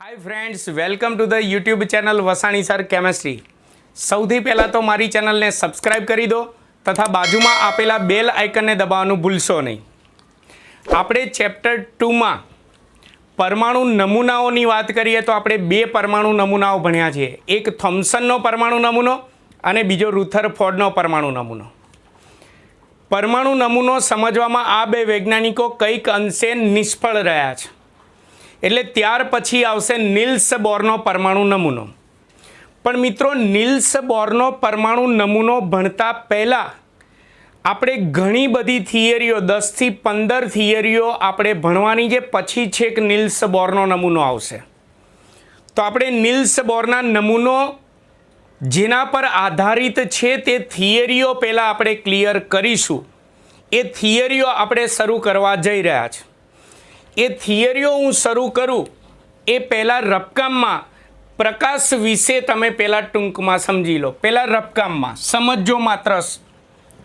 Hi friends, welcome to the YouTube channel Vasani sir chemistry. सौथी पहला तो मारी चैनल ने सब्सक्राइब करी दो तथा बाजू में आपेला बेल आइकन ने दबाववानुं भूलशो नहीं। आपणे चैप्टर 2 में परमाणु नमूनाओनी बात करिए तो आपणे बे परमाणु नमूनाओ भण्या छे। एक थॉम्सननो परमाणु नमूनो अने बीजो रुथरफोर्डनो परमाणु नमूनो। परमाणु नमूनो समझवामां आ बे वैज्ञानिको कईक अंशे निष्फळ रह्या छे। એટલે ત્યાર પછી આવશે નીલ્સ બોરનો પરમાણુ નમૂનો। પણ મિત્રો, નીલ્સ બોરનો પરમાણુ નમૂનો ભણતા પહેલાં આપણે ઘણી બધી થિયરીઓ 10 થી 15 થિયરીઓ આપણે ભણવાની છે, પછી છેક નીલ્સ બોરનો નમૂનો આવશે। તો આપણે નીલ્સ બોરના નમૂનો જેના પર આધારિત છે તે થિયરીઓ પહેલાં આપણે ક્લિયર કરીશું। એ થિયરીઓ આપણે શરૂ કરવા જઈ રહ્યા છે। એ થિયરીઓ હું શરૂ કરું એ પહેલાં રફકામમાં પ્રકાશ વિશે તમે પહેલાં ટૂંકમાં સમજી લો। પહેલાં રફકામમાં સમજો માત્ર,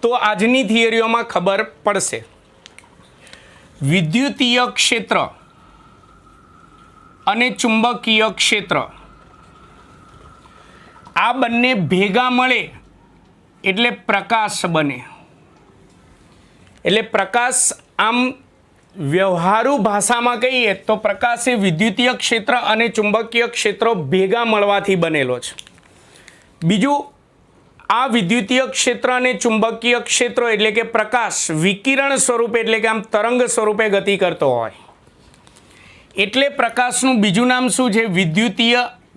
તો આજની થિયરીઓમાં ખબર પડશે। વિદ્યુતીય ક્ષેત્ર અને ચુંબકીય ક્ષેત્ર આ બંને ભેગા મળે એટલે પ્રકાશ બને। એટલે પ્રકાશ આમ વ્યવહારુ ભાષામાં કહીએ તો પ્રકાશ એ વિદ્યુતીય ક્ષેત્ર અને ચુંબકીય ક્ષેત્રો ભેગા મળવાથી બનેલો છે। બીજું, આ વિદ્યુતીય ક્ષેત્ર અને ચુંબકીય ક્ષેત્રો એટલે કે પ્રકાશ વિકિરણ સ્વરૂપે એટલે કે આમ તરંગ સ્વરૂપે ગતિ કરતો હોય એટલે પ્રકાશનું બીજું નામ શું છે?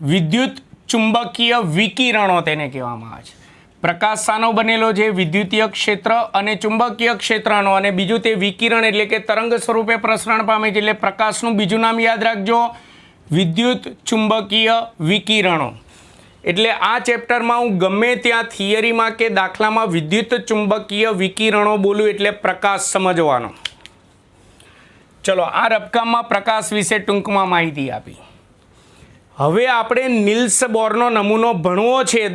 વિદ્યુત ચુંબકીય વિકિરણો તેને કહેવામાં આવે છે। પ્રકાશ શાનો બનેલો છે? વિદ્યુતીય ક્ષેત્ર અને ચુંબકીય ક્ષેત્રનો, અને બીજું તે વિકિરણ એટલે કે તરંગ સ્વરૂપે પ્રસરણ પામે છે એટલે પ્રકાશનું બીજું નામ યાદ રાખજો, વિદ્યુત ચુંબકીય વિકિરણો। એટલે આ ચેપ્ટરમાં હું ગમે ત્યાં થિયરીમાં કે દાખલામાં વિદ્યુત ચુંબકીય વિકિરણો બોલું એટલે પ્રકાશ સમજવાનો। ચલો, આ રફકામમાં પ્રકાશ વિશે ટૂંકમાં માહિતી આપી। હવે આપણે નીલ્સ બોરનો નમૂનો ભણવો છે।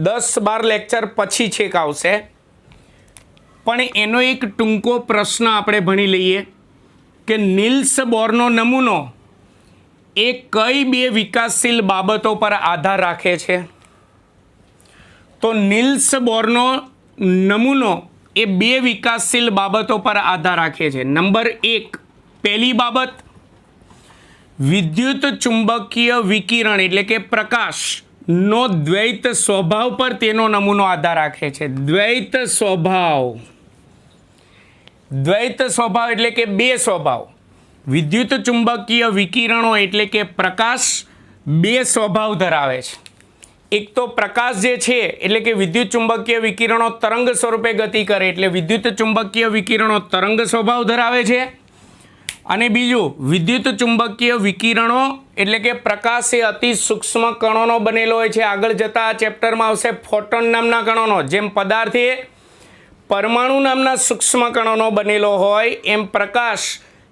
10-12 લેક્ચર પછી છેક આવશે, પણ એનો એક ટૂંકો પ્રશ્ન આપણે ભણી લઈએ કે નીલ્સ બોરનો નમૂનો એ કઈ બે વિકાસશીલ બાબતો પર આધાર રાખે છે? તો નીલ્સ બોરનો નમૂનો એ બે વિકાસશીલ બાબતો પર આધાર રાખે છે। નંબર 1, પહેલી બાબત, વિદ્યુત ચુંબકીય વિકિરણ એટલે કે પ્રકાશ નો દ્વૈત સ્વભાવ પર તેનો નમૂનો આધાર રાખે છે। દ્વૈત સ્વભાવ એટલે કે બે સ્વભાવ। વિદ્યુત ચુંબકીય વિકિરણો એટલે કે પ્રકાશ બે સ્વભાવ ધરાવે છે। એક તો પ્રકાશ જે છે એટલે કે વિદ્યુત ચુંબકીય વિકિરણો તરંગ સ્વરૂપે ગતિ કરે એટલે વિદ્યુત ચુંબકીય વિકિરણો તરંગ સ્વભાવ ધરાવે છે, અને બીજું વિદ્યુત ચુંબકીય વિકિરણો એટલે કે પ્રકાશ એ અતિ સૂક્ષ્મ કણોનો બનેલો હોય છે। આગળ જતાં આ ચેપ્ટરમાં આવશે ફોટોન નામના કણોનો। જેમ પદાર્થ એ પરમાણુ નામના સૂક્ષ્મ કણોનો બનેલો હોય એમ પ્રકાશ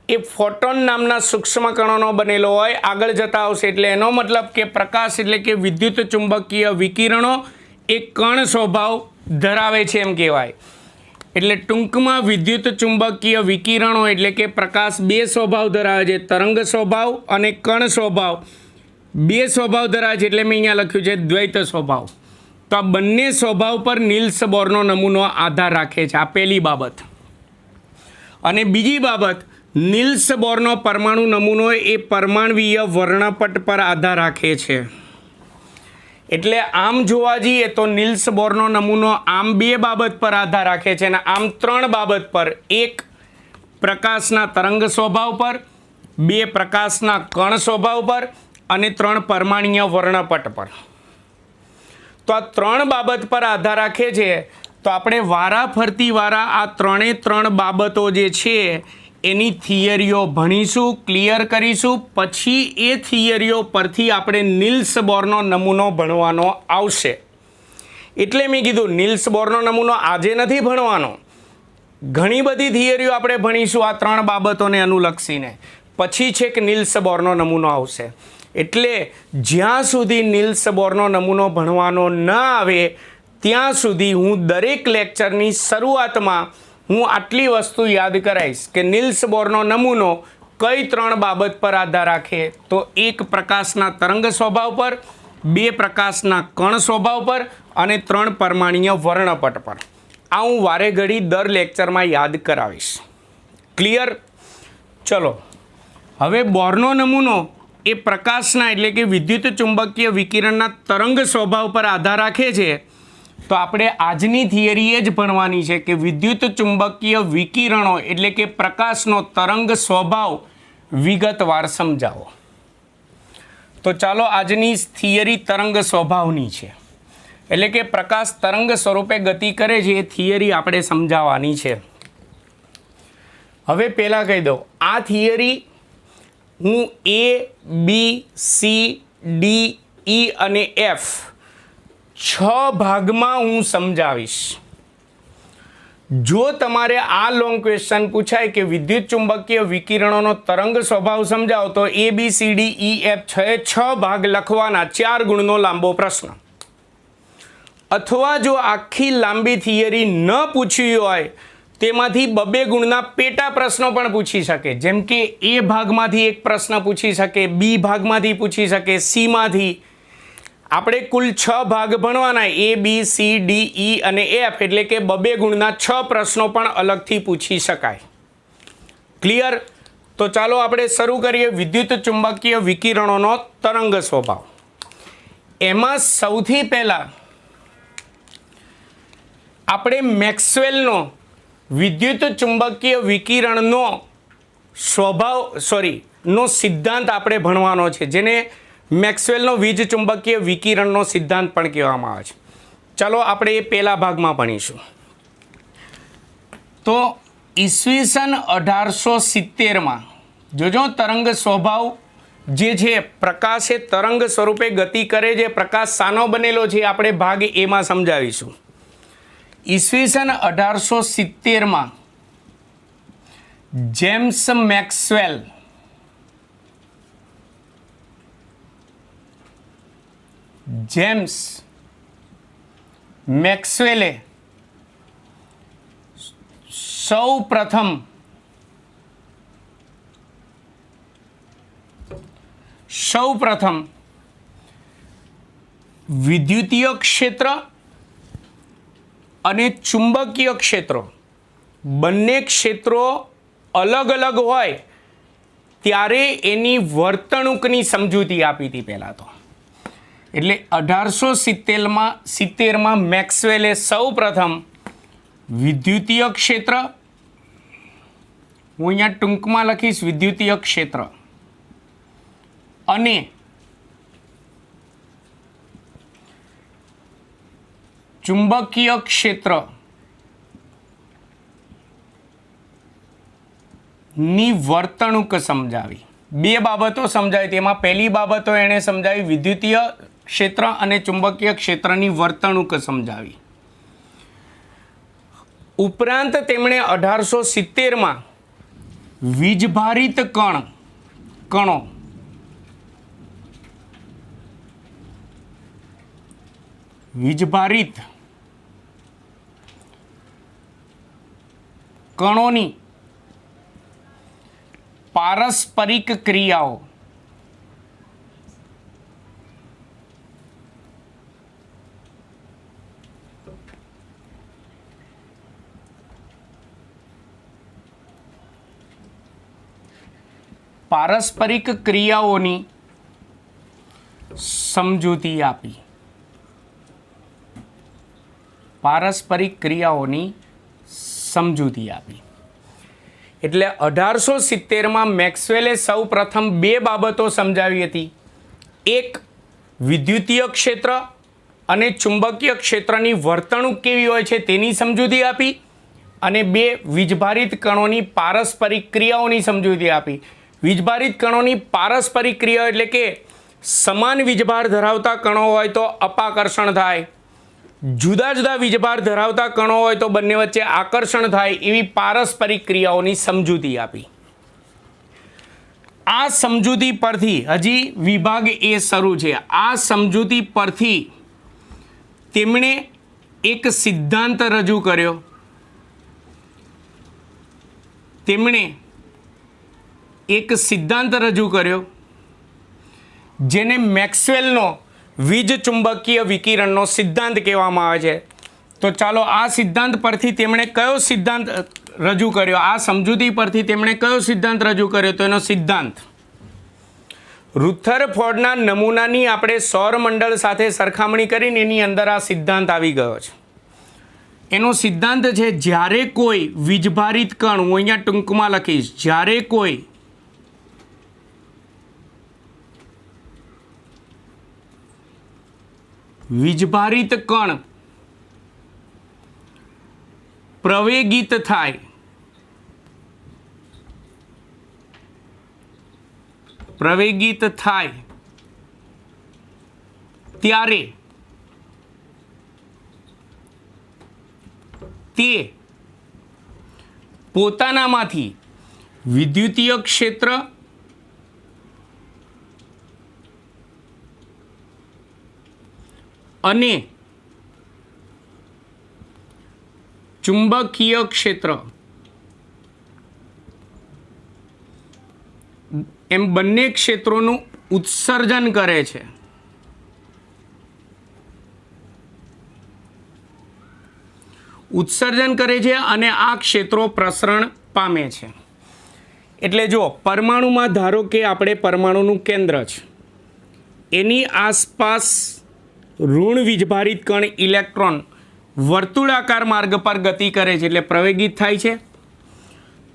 એ ફોટોન નામના સૂક્ષ્મ કણોનો બનેલો હોય। આગળ જતાં આવશે એટલે એનો મતલબ કે પ્રકાશ એટલે કે વિદ્યુત ચુંબકીય વિકિરણો એ કણ સ્વભાવ ધરાવે છે એમ કહેવાય। એટલે ટૂંકમાં વિદ્યુત ચુંબકીય વિકિરણો એટલે કે પ્રકાશ બે સ્વભાવ ધરાવે છે, તરંગ સ્વભાવ અને કણ સ્વભાવ બે સ્વભાવ ધરાવે છે। એટલે મેં અહીંયા લખ્યું છે દ્વૈત સ્વભાવ। તો આ બંને સ્વભાવ પર નીલ્સ બોરનો નમૂનો આધાર રાખે છે। આ પહેલી બાબત। અને બીજી બાબત, નીલ્સ બોરનો પરમાણુ નમૂનો એ પરમાણ્વીય વર્ણપટ પર આધાર રાખે છે। એટલે આમ જોવા જઈએ તો નીલ્સ બોરનો નમૂનો આમ બે બાબત પર આધાર રાખે છે અને આમ ત્રણ બાબત પર। એક, પ્રકાશના તરંગ સ્વભાવ પર, બે, પ્રકાશના કણ સ્વભાવ પર, અને ત્રણ, પરમાણ્વીય વર્ણપટ પર। તો આ ત્રણ બાબત પર આધાર રાખે છે। તો આપણે વારા ફરતી વારા આ ત્રણ બાબતો જે છે એની થિયરીઓ ભણીશું, ક્લિયર કરીશું, પછી એ થિયરીઓ પરથી આપણે નીલ્સ બોરનો નમૂનો ભણવાનો આવશે। એટલે મેં કીધું નીલ્સ બોરનો નમૂનો આજે નથી ભણવાનો, ઘણી બધી થિયરીઓ આપણે ભણીશું આ ત્રણ બાબતોને અનુલક્ષીને, પછી છેક નીલ્સ બોરનો નમૂનો આવશે। એટલે જ્યાં સુધી નીલ્સ બોરનો નમૂનો ભણવાનો ન આવે ત્યાં સુધી હું દરેક લેક્ચરની શરૂઆતમાં હું આટલી વસ્તુ યાદ કરાવીશ કે નીલ્સ બોરનો નમૂનો કઈ 3 બાબત પર આધાર રાખે? તો 1 પ્રકાશના તરંગ સ્વભાવ પર, 2 પ્રકાશના કણ સ્વભાવ પર અને 3 પરમાણ્વીય વર્ણપટ પર. આ હું વારે ઘડી દર લેક્ચરમાં યાદ કરાવીશ. ક્લિયર? ચલો, હવે બોરનો નમૂનો એ પ્રકાશના એટલે કે વિદ્યુત ચુંબકીય વિકિરણના તરંગ સ્વભાવ પર આધાર રાખે છે. તો આપણે આજની થિયરી એ જ ભણવાની છે કે વિદ્યુત ચુંબકીય વિકિરણો એટલે કે પ્રકાશનો તરંગ સ્વભાવ વિગતવાર સમજાવો. તો ચાલો, આજની થિયરી તરંગ સ્વભાવની છે, એટલે કે પ્રકાશ તરંગ સ્વરૂપે ગતિ કરે છે એ થિયરી આપણે સમજાવવાની છે. હવે પહેલાં કહી દઉં, આ થિયરી હું A, B, C, D, E અને F 6 ભાગમાં હું સમજાવીશ. જો તમારે આ લોંગ ક્વેશ્ચન પૂછાય કે વિદ્યુત ચુંબકીય વિકિરણોનો તરંગ સ્વભાવ સમજાવો, તો A, B, C, D, E, F 6 ભાગ લખવાના, 4 ગુણનો લાંબો પ્રશ્ન. અથવા જો આખી લાંબી થિયરી ન પૂછી હોય તેમાંથી 2 ગુણના પેટા પ્રશ્નો પણ પૂછી શકે. જેમ કે A ભાગમાંથી એક પ્રશ્ન પૂછી શકે, B ભાગમાંથી પૂછી શકે, C માંથી. આપણે કુલ 6 ભાગ ભણવાના, A, B, C, D, E અને F, એટલે કે 2 ગુણના 6 પ્રશ્નો પણ અલગથી પૂછી શકાય. ક્લિયર? તો ચાલો આપણે શરૂ કરીએ વિદ્યુત ચુંબકીય વિકિરણોનો તરંગ સ્વભાવ. એમાં સૌથી પહેલાં આપણે મેક્સવેલનો વિદ્યુત ચુંબકીય વિકિરણનો નો સિદ્ધાંત આપણે ભણવાનો છે, જેને મેક્સવેલનો વીજ ચુંબકીય વિકિરણનો સિદ્ધાંત પણ કહેવામાં આવે છે. ચાલો આપણે એ પહેલા ભાગમાં ભણીશું. તો ઈસવીસન 1870માં જોજો, તરંગ સ્વભાવ જે છે, પ્રકાશ એ તરંગ સ્વરૂપે ગતિ કરે છે. પ્રકાશ શાનો બનેલો છે આપણે ભાગ એમાં સમજાવીશું. ઈસવીસન 1870માં જેમ્સ મેક્સવેલે સૌ પ્રથમ વિદ્યુતીય ક્ષેત્ર અને ચુંબકીય ક્ષેત્રો બંને ક્ષેત્રો અલગ અલગ હોય ત્યારે એની વર્તણૂકની સમજૂતી આપી હતી પહેલાં તો. એટલે 1870માં મેક્સવેલે સૌ પ્રથમ વિદ્યુતીય ક્ષેત્ર, હું અહીંયા ટૂંકમાં લખીશ વિદ્યુતીય ક્ષેત્ર, અને ચુંબકીય ક્ષેત્ર ની વર્તણૂક સમજાવી. 2 બાબતો સમજાવી. તેમાં પહેલી બાબતો એણે સમજાવી વિદ્યુતીય ક્ષેત્ર અને ચુંબકીય ક્ષેત્રની વર્તણૂક સમજાવી. ઉપરાંત તેમણે 1870માં વીજભારિત કણો વીજભારિત કણોની પારસ્પરિક ક્રિયાઓ પારસ્પરિક ક્રિયાઓની સમજૂતી આપી. એટલે 1870માં મેક્સવેલે સૌ પ્રથમ 2 બાબતો સમજાવી હતી. એક, વિદ્યુતીય ક્ષેત્ર અને ચુંબકીય ક્ષેત્રની વર્તણૂક કેવી હોય છે તેની સમજૂતી આપી, અને 2, વીજભારિત કણોની પારસ્પરિક ક્રિયાઓની સમજૂતી આપી. વીજભારિત કણોની પારસ્પરિક ક્રિયા એટલે કે સમાન વીજભાર ધરાવતા કણો હોય તો અપાકર્ષણ થાય, જુદા જુદા વીજભાર ધરાવતા કણો હોય તો બંને વચ્ચે આકર્ષણ થાય, એવી પારસ્પરિક ક્રિયાઓની સમજૂતી આપી. આ સમજૂતી પરથી હજી વિભાગ એ શરૂ છે. આ સમજૂતી પરથી તેમણે એક સિદ્ધાંત રજૂ કર્યો. તેમણે એક સિદ્ધાંત રજૂ કર્યો જેને મેક્સવેલનો વીજ ચુંબકીય વિકિરણનો સિદ્ધાંત કહેવામાં આવે છે. તો ચાલો આ સિદ્ધાંત પરથી તેમણે કયો સિદ્ધાંત રજૂ કર્યો, આ સમજૂતી પરથી તેમણે કયો સિદ્ધાંત રજૂ કર્યો? તો એનો સિદ્ધાંત રુથરફોર્ડના નમૂનાની આપણે સૌરમંડળ સાથે સરખામણી કરીને એની અંદર આ સિદ્ધાંત આવી ગયો છે. એનો સિદ્ધાંત છે જ્યારે કોઈ વીજભારિત કણ, હું અહીંયા ટૂંકમાં લખીશ, જ્યારે કોઈ વીજભારિત કણ પ્રવેગિત થાય ત્યારે તે પોતાનામાંથી વિદ્યુતીય ક્ષેત્ર અને ચુંબકીય ક્ષેત્ર એમ બંને ક્ષેત્રોનું ઉત્સર્જન કરે છે. અને આ ક્ષેત્રો પ્રસરણ પામે છે. એટલે જો પરમાણુમાં ધારો કે આપણે પરમાણુનું કેન્દ્ર છે, એની આસપાસ ઋણ વીજભારિત કણ ઇલેક્ટ્રોન વર્તુળાકાર માર્ગ પર ગતિ કરે છે એટલે પ્રવેગિત થાય છે.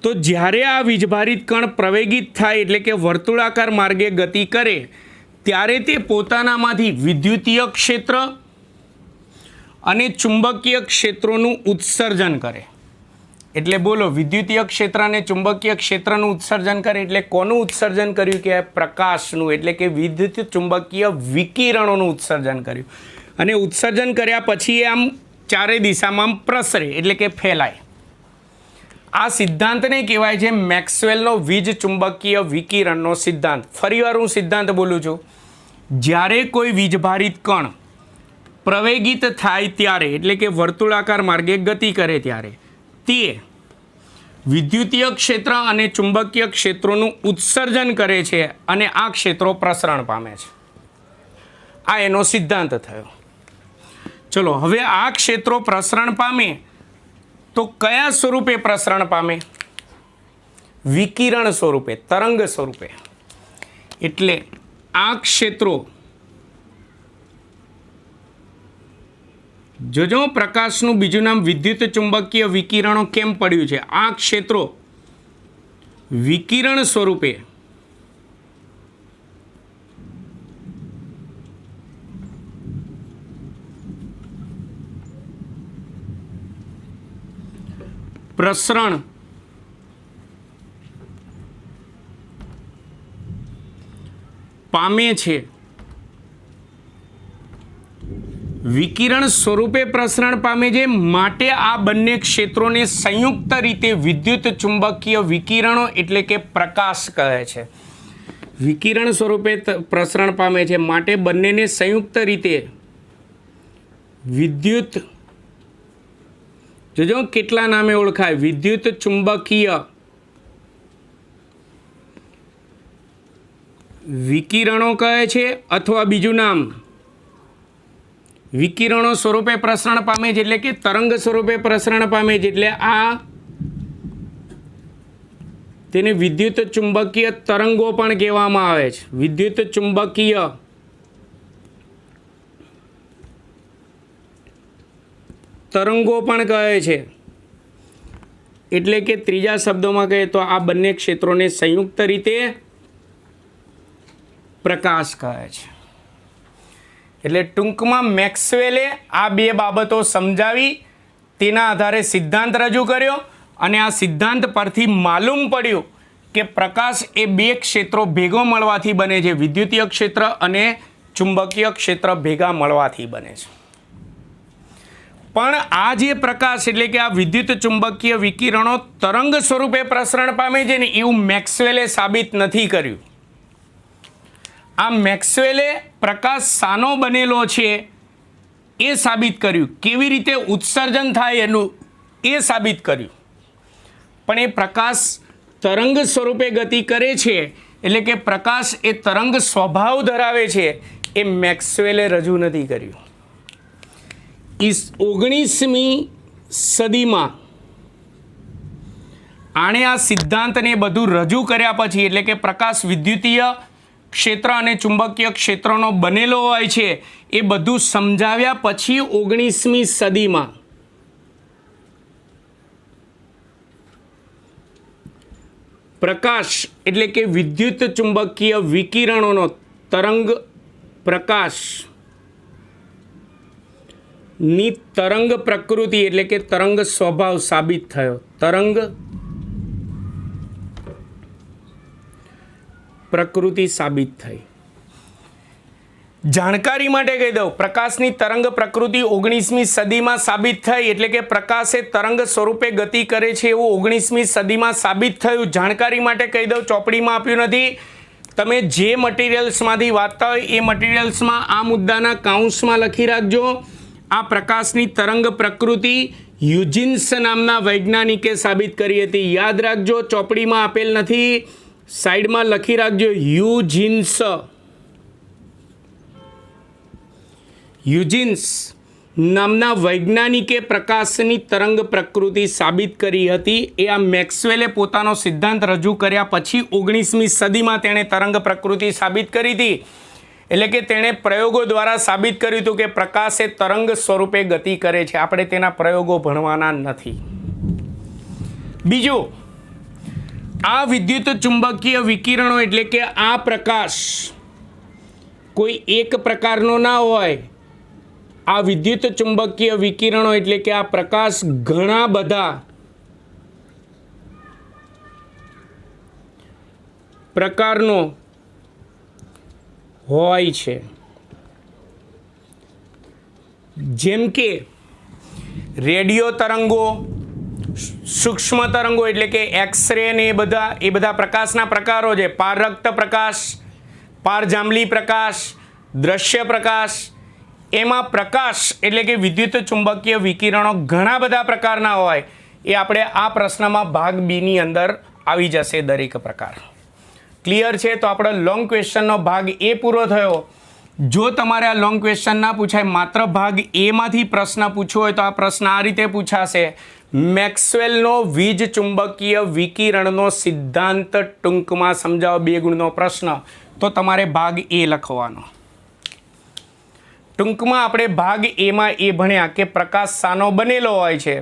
તો જ્યારે આ વીજભારિત કણ પ્રવેગિત થાય એટલે કે વર્તુળાકાર માર્ગે ગતિ કરે ત્યારે તે પોતાનામાંથી વિદ્યુતીય ક્ષેત્ર અને ચુંબકીય ક્ષેત્રોનું ઉત્સર્જન કરે. એટલે બોલો, વિદ્યુતીય ક્ષેત્ર અને ચુંબકીય ક્ષેત્રનું ઉત્સર્જન કરે એટલે કોનું ઉત્સર્જન કર્યું? કે પ્રકાશનું, એટલે કે વિદ્યુત ચુંબકીય વિકિરણોનું ઉત્સર્જન કર્યું. અને ઉત્સર્જન કર્યા પછી આમ ચારે દિશામાં પ્રસરે એટલે કે ફેલાય. આ સિદ્ધાંતને કહેવાય છે મેક્સવેલનો વીજ ચુંબકીય વિકિરણનો સિદ્ધાંત. ફરીવાર હું સિદ્ધાંત બોલું છું. જ્યારે કોઈ વીજભારિત કણ પ્રવેગિત થાય ત્યારે એટલે કે વર્તુળાકાર માર્ગે ગતિ કરે ત્યારે તે વિદ્યુતીય ક્ષેત્ર અને ચુંબકીય ક્ષેત્રોનું ઉત્સર્જન કરે છે અને આ ક્ષેત્રો પ્રસરણ પામે છે. આ એનો સિદ્ધાંત થયો. ચલો, હવે આ ક્ષેત્રો પ્રસરણ પામે તો કયા સ્વરૂપે પ્રસરણ પામે? વિકિરણ સ્વરૂપે, તરંગ સ્વરૂપે. એટલે આ ક્ષેત્રો, જોજો પ્રકાશનું બીજું નામ વિદ્યુત ચુંબકીય વિકિરણો કેમ પડ્યું છે? આ ક્ષેત્રો વિકિરણ સ્વરૂપે પ્રસરણ પામે છે. વિકિરણ સ્વરૂપે પ્રસરણ પામે છે, માટે આ બંને ક્ષેત્રોને સંયુક્ત રીતે વિદ્યુત ચુંબકીય વિકિરણો એટલે કે પ્રકાશ કહે છે. વિકિરણ સ્વરૂપે પ્રસરણ પામે છે માટે બંનેને સંયુક્ત રીતે વિદ્યુત, જોજો કેટલા નામે ઓળખાય? વિદ્યુત ચુંબકીય વિકિરણો કહે છે, અથવા બીજું નામ વિકિરણો સ્વરૂપે પ્રસરણ પામે છે એટલે કે તરંગ સ્વરૂપે પ્રસરણ પામે છે. એટલે આ તેને વિદ્યુત ચુંબકીય તરંગો પણ કહેવામાં આવે છે. વિદ્યુત ચુંબકીય તરંગો પણ કહે છે. એટલે કે ત્રીજા શબ્દોમાં કહીએ તો આ બંને ક્ષેત્રોને સંયુક્ત રીતે પ્રકાશ કહે છે. એટલે ટૂંકમાં મેક્સવેલે આ બે બાબતો સમજાવી, તેના આધારે સિદ્ધાંત રજૂ કર્યો અને આ સિદ્ધાંત પરથી માલુમ પડ્યું કે પ્રકાશ એ બે ક્ષેત્રો ભેગો મળવાથી બને છે. વિદ્યુતીય ક્ષેત્ર અને ચુંબકીય ક્ષેત્ર ભેગા મળવાથી બને છે. પણ આ જે પ્રકાશ એટલે કે આ વિદ્યુત ચુંબકીય વિકિરણો તરંગ સ્વરૂપે પ્રસરણ પામે છે ને, એવું મેક્સવેલે સાબિત નથી કર્યું. આ મેક્સવેલે પ્રકાશ શાનો બનેલો છે એ સાબિત કર્યું, કેવી રીતે ઉત્સર્જન થાય એનું એ સાબિત કર્યું. પણ એ પ્રકાશ તરંગ સ્વરૂપે ગતિ કરે છે એટલે કે પ્રકાશ એ તરંગ સ્વભાવ ધરાવે છે એ મેક્સવેલે રજૂ નથી કર્યું. 19મી સદીમાં આણે આ સિદ્ધાંતને બધું રજૂ કર્યા પછી એટલે કે પ્રકાશ વિદ્યુતીય ક્ષેત્ર અને ચુંબકીય ક્ષેત્રનો બનેલો હોય છે એ બધું સમજાવ્યા પછી 19મી સદીમાં પ્રકાશ એટલે કે વિદ્યુત ચુંબકીય વિકિરણોનો તરંગ પ્રકાશની તરંગ પ્રકૃતિ એટલે કે તરંગ સ્વભાવ સાબિત થયો. તરંગ પ્રકૃતિ સાબિત થઈ. જાણકારી માટે કહી દઉં, પ્રકાશની તરંગ પ્રકૃતિ 19મી સદીમાં સાબિત થઈ એટલે કે પ્રકાશ એ તરંગ સ્વરૂપે ગતિ કરે છે એવું 19મી સદીમાં સાબિત થયું. જાણકારી માટે કહી દઉં, ચોપડીમાં આપ્યું નથી. તમે જે મટીરિયલ્સમાંથી વાંચતા હોય એ મટીરિયલ્સમાં આ મુદ્દાના કાઉન્સમાં લખી રાખજો. આ પ્રકાશની તરંગ પ્રકૃતિ યુજિન્સ નામના વૈજ્ઞાનિકે સાબિત કરી હતી. યાદ રાખજો, ચોપડીમાં આપેલ નથી, સાઈડમાં લખી રાખજો. યુજિન્સ નામના વૈજ્ઞાનિકે પ્રકાશની તરંગ પ્રકૃતિ સાબિત કરી હતી. એ આ મેક્સવેલે પોતાનો સિદ્ધાંત રજૂ કર્યા પછી 19મી સદીમાં તેણે તરંગ પ્રકૃતિ સાબિત કરી હતી. એટલે કે તેણે પ્રયોગો દ્વારા સાબિત કર્યું હતું કે પ્રકાશ એ તરંગ સ્વરૂપે ગતિ કરે છે. આપણે તેના પ્રયોગો ભણવાના નથી. બીજું, આ વિદ્યુત ચુંબકીય વિકિરણો એટલે કે આ પ્રકાશ કોઈ એક પ્રકારનો ના હોય. આ વિદ્યુત ચુંબકીય વિકિરણો એટલે કે આ પ્રકાશ ઘણા બધા પ્રકારનો હોય છે. જેમ કે રેડિયો તરંગો, સૂક્ષ્મ તરંગો એટલે કે એક્સરે ને એ બધા પ્રકાશના પ્રકારો છે. પારરક્ત પ્રકાશ, પારજાંબલી પ્રકાશ, દ્રશ્ય પ્રકાશ. એમાં પ્રકાશ એટલે કે વિદ્યુત ચુંબકીય વિકિરણો ઘણા બધા પ્રકારના હોય. એ આપણે આ પ્રશ્નમાં ભાગ બીની અંદર આવી જશે દરેક પ્રકાર. ક્લિયર છે? તો આપણો લોંગ ક્વેશ્ચનનો ભાગ એ પૂરો થયો. જો તમારે આ લોંગ ક્વેશ્ચન ના પૂછાય, માત્ર ભાગ એમાંથી પ્રશ્ન પૂછવો હોય તો આ પ્રશ્ન આ રીતે પૂછાશે: મેક્સવેલનો વીજ ચુંબકીય વિકિરણનો સિદ્ધાંત ટૂંકમાં સમજાવો. 2 ગુણનો પ્રશ્ન. તો તમારે ભાગ એ લખવાનો. ટૂંકમાં આપણે ભાગ એમાં એ ભણ્યા કે પ્રકાશ શાનો બનેલો હોય છે.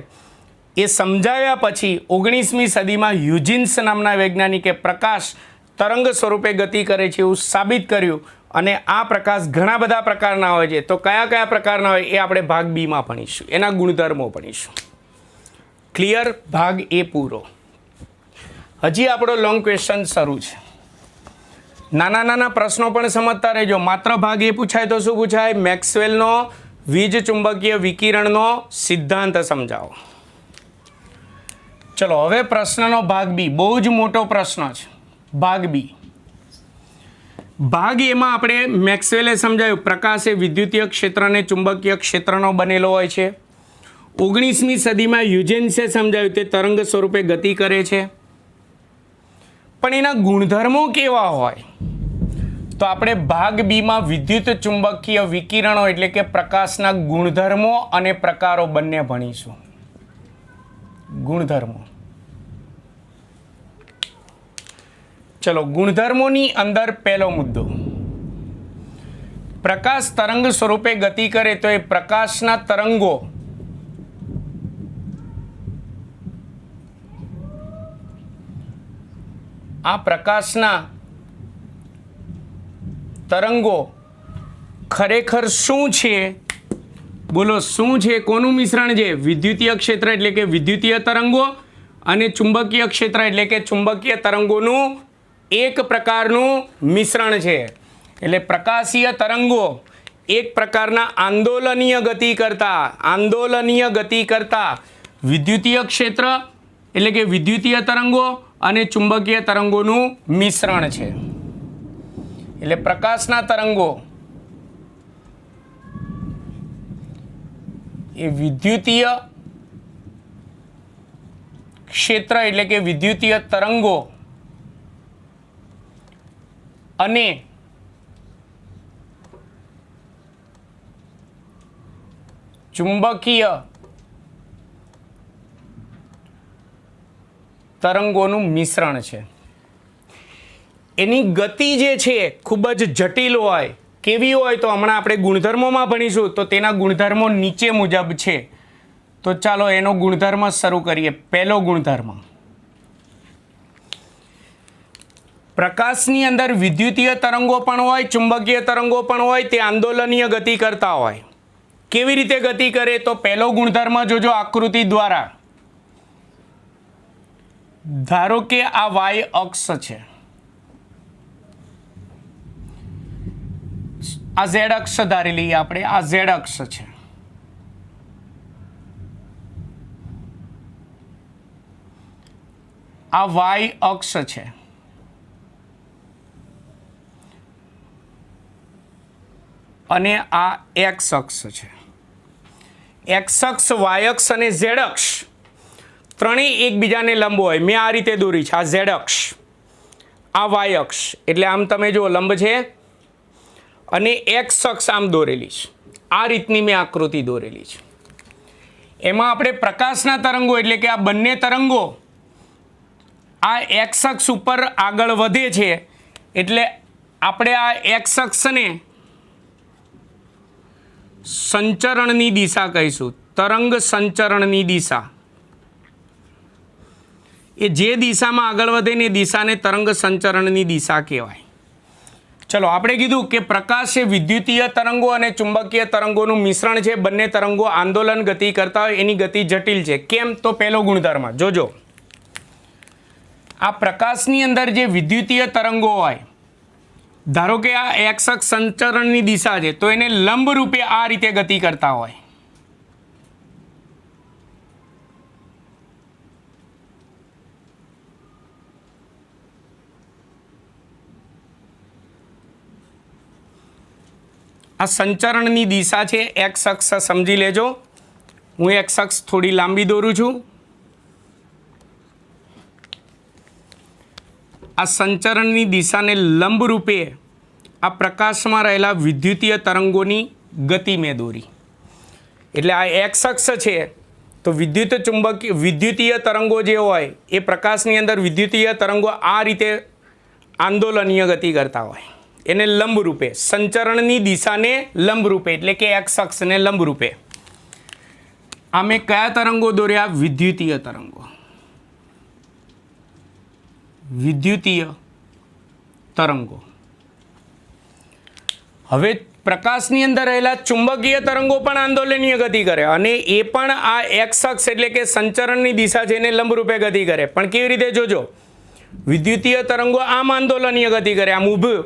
એ સમજાવ્યા પછી 19મી સદીમાં યુજિન્સ નામના વૈજ્ઞાનિકે પ્રકાશ તરંગ સ્વરૂપે ગતિ કરે છે એવું સાબિત કર્યું. અને આ પ્રકાશ ઘણા બધા પ્રકારના હોય છે. તો કયા કયા પ્રકારના હોય એ આપણે ભાગ બીમાં ભણીશું, એના ગુણધર્મો ભણીશું. ક્લિયર? ભાગ એ પૂરો. હજી આપણો લોંગ ક્વેશ્ચન શરૂ છે. નાના નાના પ્રશ્નો પણ સમજતા રહેજો. માત્ર ભાગ એ પૂછાય તો શું પૂછાય? મેક્સવેલનો વીજ ચુંબકીય વિકિરણનો સિદ્ધાંત સમજાવો. ચલો હવે પ્રશ્નનો ભાગ બી. બહુ જ મોટો પ્રશ્ન છે ભાગ બી. ભાગ એમાં આપણે મેક્સવેલે સમજાવ્યું પ્રકાશ એ વિદ્યુતીય ક્ષેત્ર અને ચુંબકીય ક્ષેત્રનો બનેલો હોય છે. 19મી સદીમાં યુજેન્સે સમજાવ્યું તે તરંગ સ્વરૂપે ગતિ કરે છે. પણ એના ગુણધર્મો કેવા હોય? તો આપણે ભાગ બીમાં વિદ્યુત ચુંબકીય વિકિરણો એટલે કે પ્રકાશના ગુણધર્મો અને પ્રકારો બંને ભણીશું. ગુણધર્મો. ચલો, ગુણધર્મોની અંદર પહેલો મુદ્દો, પ્રકાશ તરંગ સ્વરૂપે ગતિ કરે તો એ પ્રકાશના તરંગો આ પ્રકાશના તરંગો ખરેખર શું છે? બોલો શું છે? કોનું મિશ્રણ છે? વિદ્યુતીય ક્ષેત્ર એટલે કે વિદ્યુતીય તરંગો અને ચુંબકીય ક્ષેત્ર એટલે કે ચુંબકીય તરંગોનું એક પ્રકારનું મિશ્રણ છે. એટલે પ્રકાશીય તરંગો એક પ્રકારના આંદોલનીય ગતિ કરતા વિદ્યુતીય ક્ષેત્ર એટલે કે વિદ્યુતીય તરંગો અને ચુંબકીય તરંગોનું મિશ્રણ છે. એટલે પ્રકાશના તરંગો એ વિદ્યુતીય ક્ષેત્ર એટલે કે વિદ્યુતીય તરંગો અને ચુંબકીય તરંગોનું મિશ્રણ છે. એની ગતિ જે છે ખૂબ જ જટિલ હોય. કેવી હોય તો હમણાં આપણે ગુણધર્મોમાં ભણીશું, તો તેના ગુણધર્મો નીચે મુજબ છે. તો ચાલો એનો ગુણધર્મ શરૂ કરીએ. પહેલો ગુણધર્મ, પ્રકાશની અંદર વિદ્યુતીય તરંગો પણ હોય, ચુંબકીય તરંગો પણ હોય, તે આંદોલનીય ગતિ કરતા હોય. કેવી રીતે ગતિ કરે? તો પહેલો ગુણધર્મ જોજો આકૃતિ દ્વારા. ધારો કે આ વાય અક્ષ છે, આ ઝેડ અક્ષ ધારી લઈએ આપણે. આ ઝેડ અક્ષ છે. આ વાય અક્ષ છે. અને આ એક્સ અક્ષ છે. એક્સ અક્ષ, વાય અક્ષ અને ઝેડ અક્ષ ત્રણેય એકબીજાને લંબ હોય. મેં આ રીતે દોરી છે. આ ઝેડ અક્ષ, આ વાય અક્ષ, એટલે આમ તમે જુઓ લંબ છે, અને એક્સ અક્ષ આમ દોરેલી છે. આ રીતની મેં આકૃતિ દોરેલી છે. એમાં આપણે પ્રકાશના તરંગો એટલે કે આ બંને તરંગો આ એક્સ અક્ષ ઉપર આગળ વધે છે, એટલે આપણે આ એક્સ અક્ષને સંચરણની દિશા કહીશું. તરંગ સંચરણની દિશા, એ જે દિશામાં આગળ વધે ને એ દિશાને તરંગ સંચરણની દિશા કહેવાય. ચલો, આપણે કીધું કે પ્રકાશ એ વિદ્યુતીય તરંગો અને ચુંબકીય તરંગોનું મિશ્રણ છે. બંને તરંગો આંદોલન ગતિ કરતા હોય, એની ગતિ જટિલ છે. કેમ? તો પહેલો ગુણધર્મ જોજો. આ પ્રકાશની અંદર જે વિદ્યુતીય તરંગો હોય, ધારો કે આ એક્સ અક્ષ સંચરણની દિશા છે, તો એને લંબ રૂપે આ રીતે ગતિ કરતા હોય. આ સંચરણની દિશા છે. એક્સ અક્ષ સમજી લેજો. હું એક્સ અક્ષ થોડી લાંબી દોરું છું. આ સંચરણની દિશાને લંબ રૂપે આ પ્રકાશમાં રહેલા વિદ્યુતીય તરંગોની ગતિ મેં દોરી. એટલે આ એક્સ અક્ષ છે, તો વિદ્યુતીય તરંગો જે હોય એ પ્રકાશની અંદર વિદ્યુતીય તરંગો આ રીતે આંદોલનીય ગતિ કરતા હોય, એને લંબ રૂપે, સંચરણની દિશાને લંબ રૂપે, એટલે કે એક્સ અક્ષને લંબ રૂપે. આ મેં કયા તરંગો દોર્યા? વિદ્યુતીય તરંગો. વિદ્યુતીય તરંગો. હવે પ્રકાશની અંદર રહેલા ચુંબકીય તરંગો પણ આંદોલનીય ગતિ કરે, અને એ પણ આ એક્સ અક્ષ એટલે કે સંચરણની દિશા છે એને લંબ રૂપે ગતિ કરે. પણ કેવી રીતે? જોજો, વિદ્યુતીય તરંગો આમ આંદોલનીય ગતિ કરે, આમ ઊભું,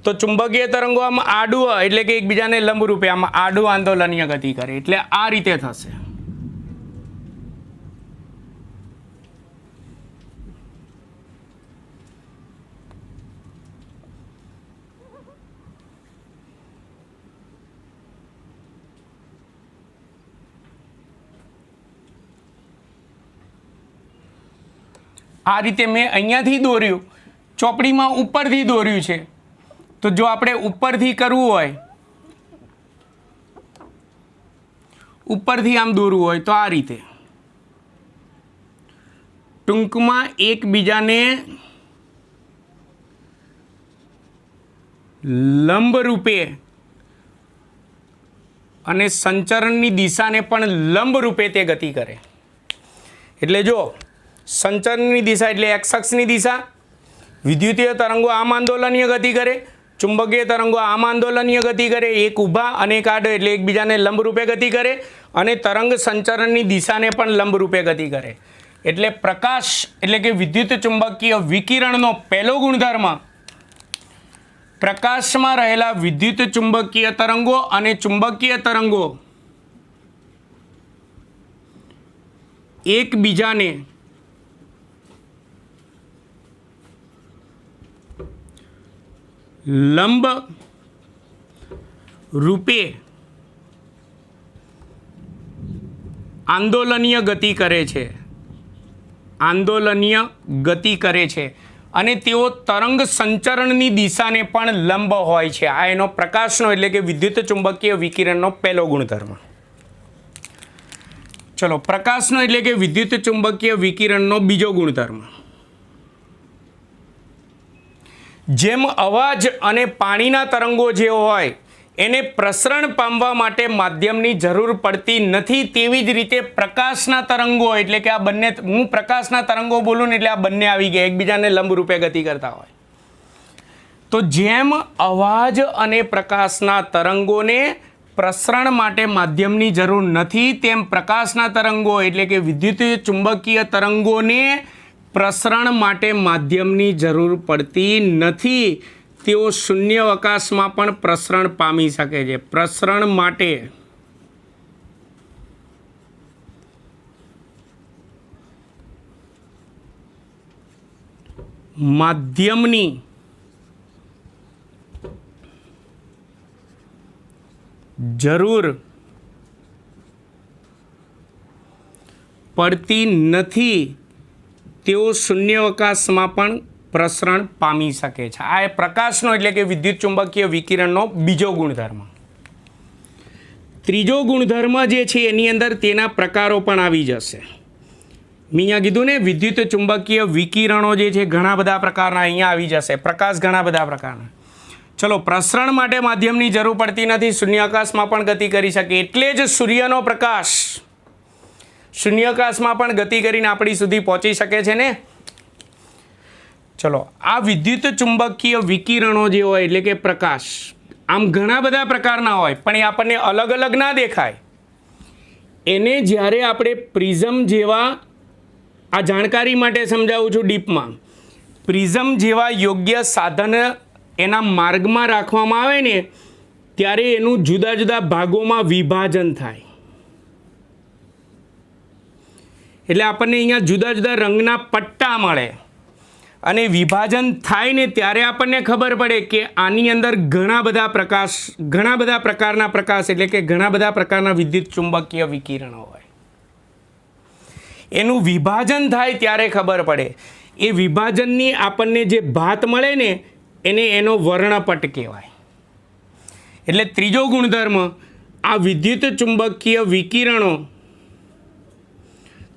તો ચુંબકીય તરંગો આમ આડું હોય, એટલે કે એકબીજાને લંબ રૂપે આમ આડું આંદોલનીય ગતિ કરે. એટલે આ રીતે થશે. આ રીતે મેં અહીંયાથી દોર્યું, ચોપડીમાં ઉપરથી દોર્યું છે. તો જો આપણે ઉપરથી કરવું હોય, ઉપરથી આમ દોરવું હોય તો આ રીતે ટૂંકમાં એકબીજાને લંબ રૂપે અને સંચરણની દિશાને પણ લંબ રૂપે તે ગતિ કરે. એટલે જો સંચરણની દિશા એટલે એક્સ અક્ષની દિશા, વિદ્યુતીય તરંગો આમ આંદોલનીય ગતિ કરે, ચુંબકીય તરંગો આમ આંદોલનીય ગતિ કરે, એક ઊભા અને એક આડો, એટલે એકબીજાને લંબ રૂપે ગતિ કરે, અને તરંગ સંચરણની દિશાને પણ લંબ રૂપે ગતિ કરે. એટલે પ્રકાશ એટલે કે વિદ્યુત ચુંબકીય વિકિરણનો પહેલો ગુણધર્મ, પ્રકાશમાં રહેલા વિદ્યુત ચુંબકીય તરંગો અને ચુંબકીય તરંગો એકબીજાને લંબ રૂપે આંદોલનીય ગતિ કરે છે. આંદોલનીય ગતિ કરે છે અને તેઓ તરંગ સંચરણની દિશાને પણ લંબ હોય છે. આ એનો પ્રકાશનો એટલે કે વિદ્યુત ચુંબકીય વિકિરણનો પહેલો ગુણધર્મ. ચલો, પ્રકાશનો એટલે કે વિદ્યુત ચુંબકીય વિકિરણનો બીજો ગુણધર્મ. જેમ અવાજ અને પાણીના તરંગો જે હોય એને પ્રસરણ પામવા માટે માધ્યમની જરૂર પડતી નથી, તેવી જ રીતે પ્રકાશના તરંગો એટલે કે આ બંને, હું પ્રકાશના તરંગો બોલું ને એટલે આ બંને આવી ગયા, એકબીજાને લંબ રૂપે ગતિ કરતા હોય. તો જેમ અવાજ અને પ્રકાશના તરંગોને પ્રસરણ માટે માધ્યમની જરૂર નથી, તેમ પ્રકાશના તરંગો એટલે કે વિદ્યુત ચુંબકીય તરંગોને પ્રસરણ માટે માધ્યમની જરૂર પડતી નથી. તેઓ શૂન્યાવકાશમાં પણ પ્રસરણ પામી શકે છે. પ્રસરણ માટે માધ્યમની જરૂર પડતી નથી. તેઓ શૂન્યાવકાશમાં પણ પ્રસરણ પામી શકે છે. આ પ્રકાશનો એટલે કે વિદ્યુત ચુંબકીય વિકિરણનો બીજો ગુણધર્મ. ત્રીજો ગુણધર્મ જે છે એની અંદર તેના પ્રકારો પણ આવી જશે. મેં અહીંયા કીધું ને, વિદ્યુત ચુંબકીય વિકિરણો જે છે ઘણા બધા પ્રકારના અહીંયા આવી જશે. પ્રકાશ ઘણા બધા પ્રકારના. ચલો, પ્રસરણ માટે માધ્યમની જરૂર પડતી નથી, શૂન્યાવકાશમાં પણ ગતિ કરી શકે. એટલે જ સૂર્યનો પ્રકાશ શૂન્યાવકાશમાં પણ ગતિ કરીને આપણી સુધી પહોંચી શકે છે ને. ચલો, આ વિદ્યુત ચુંબકીય વિકિરણો જે હોય એટલે કે પ્રકાશ આમ ઘણા બધા પ્રકારના હોય, પણ એ આપણને અલગ અલગ ના દેખાય. એને જ્યારે આપણે પ્રિઝમ જેવા, આ જાણકારી માટે સમજાવું છું ડીપમાં, પ્રિઝમ જેવા યોગ્ય સાધન એના માર્ગમાં રાખવામાં આવે ને ત્યારે એનું જુદા જુદા ભાગોમાં વિભાજન થાય. એટલે આપણને અહીંયા જુદા જુદા રંગના પટ્ટા મળે અને વિભાજન થાય ને ત્યારે આપણને ખબર પડે કે આની અંદર ઘણા બધા પ્રકારના પ્રકાશ એટલે કે ઘણા બધા પ્રકારના વિદ્યુત ચુંબકીય વિકિરણો હોય. એનું વિભાજન થાય ત્યારે ખબર પડે. એ વિભાજનની આપણને જે ભાત મળે ને એને એનો વર્ણપટ કહેવાય. એટલે ત્રીજો ગુણધર્મ, આ વિદ્યુત ચુંબકીય વિકિરણો,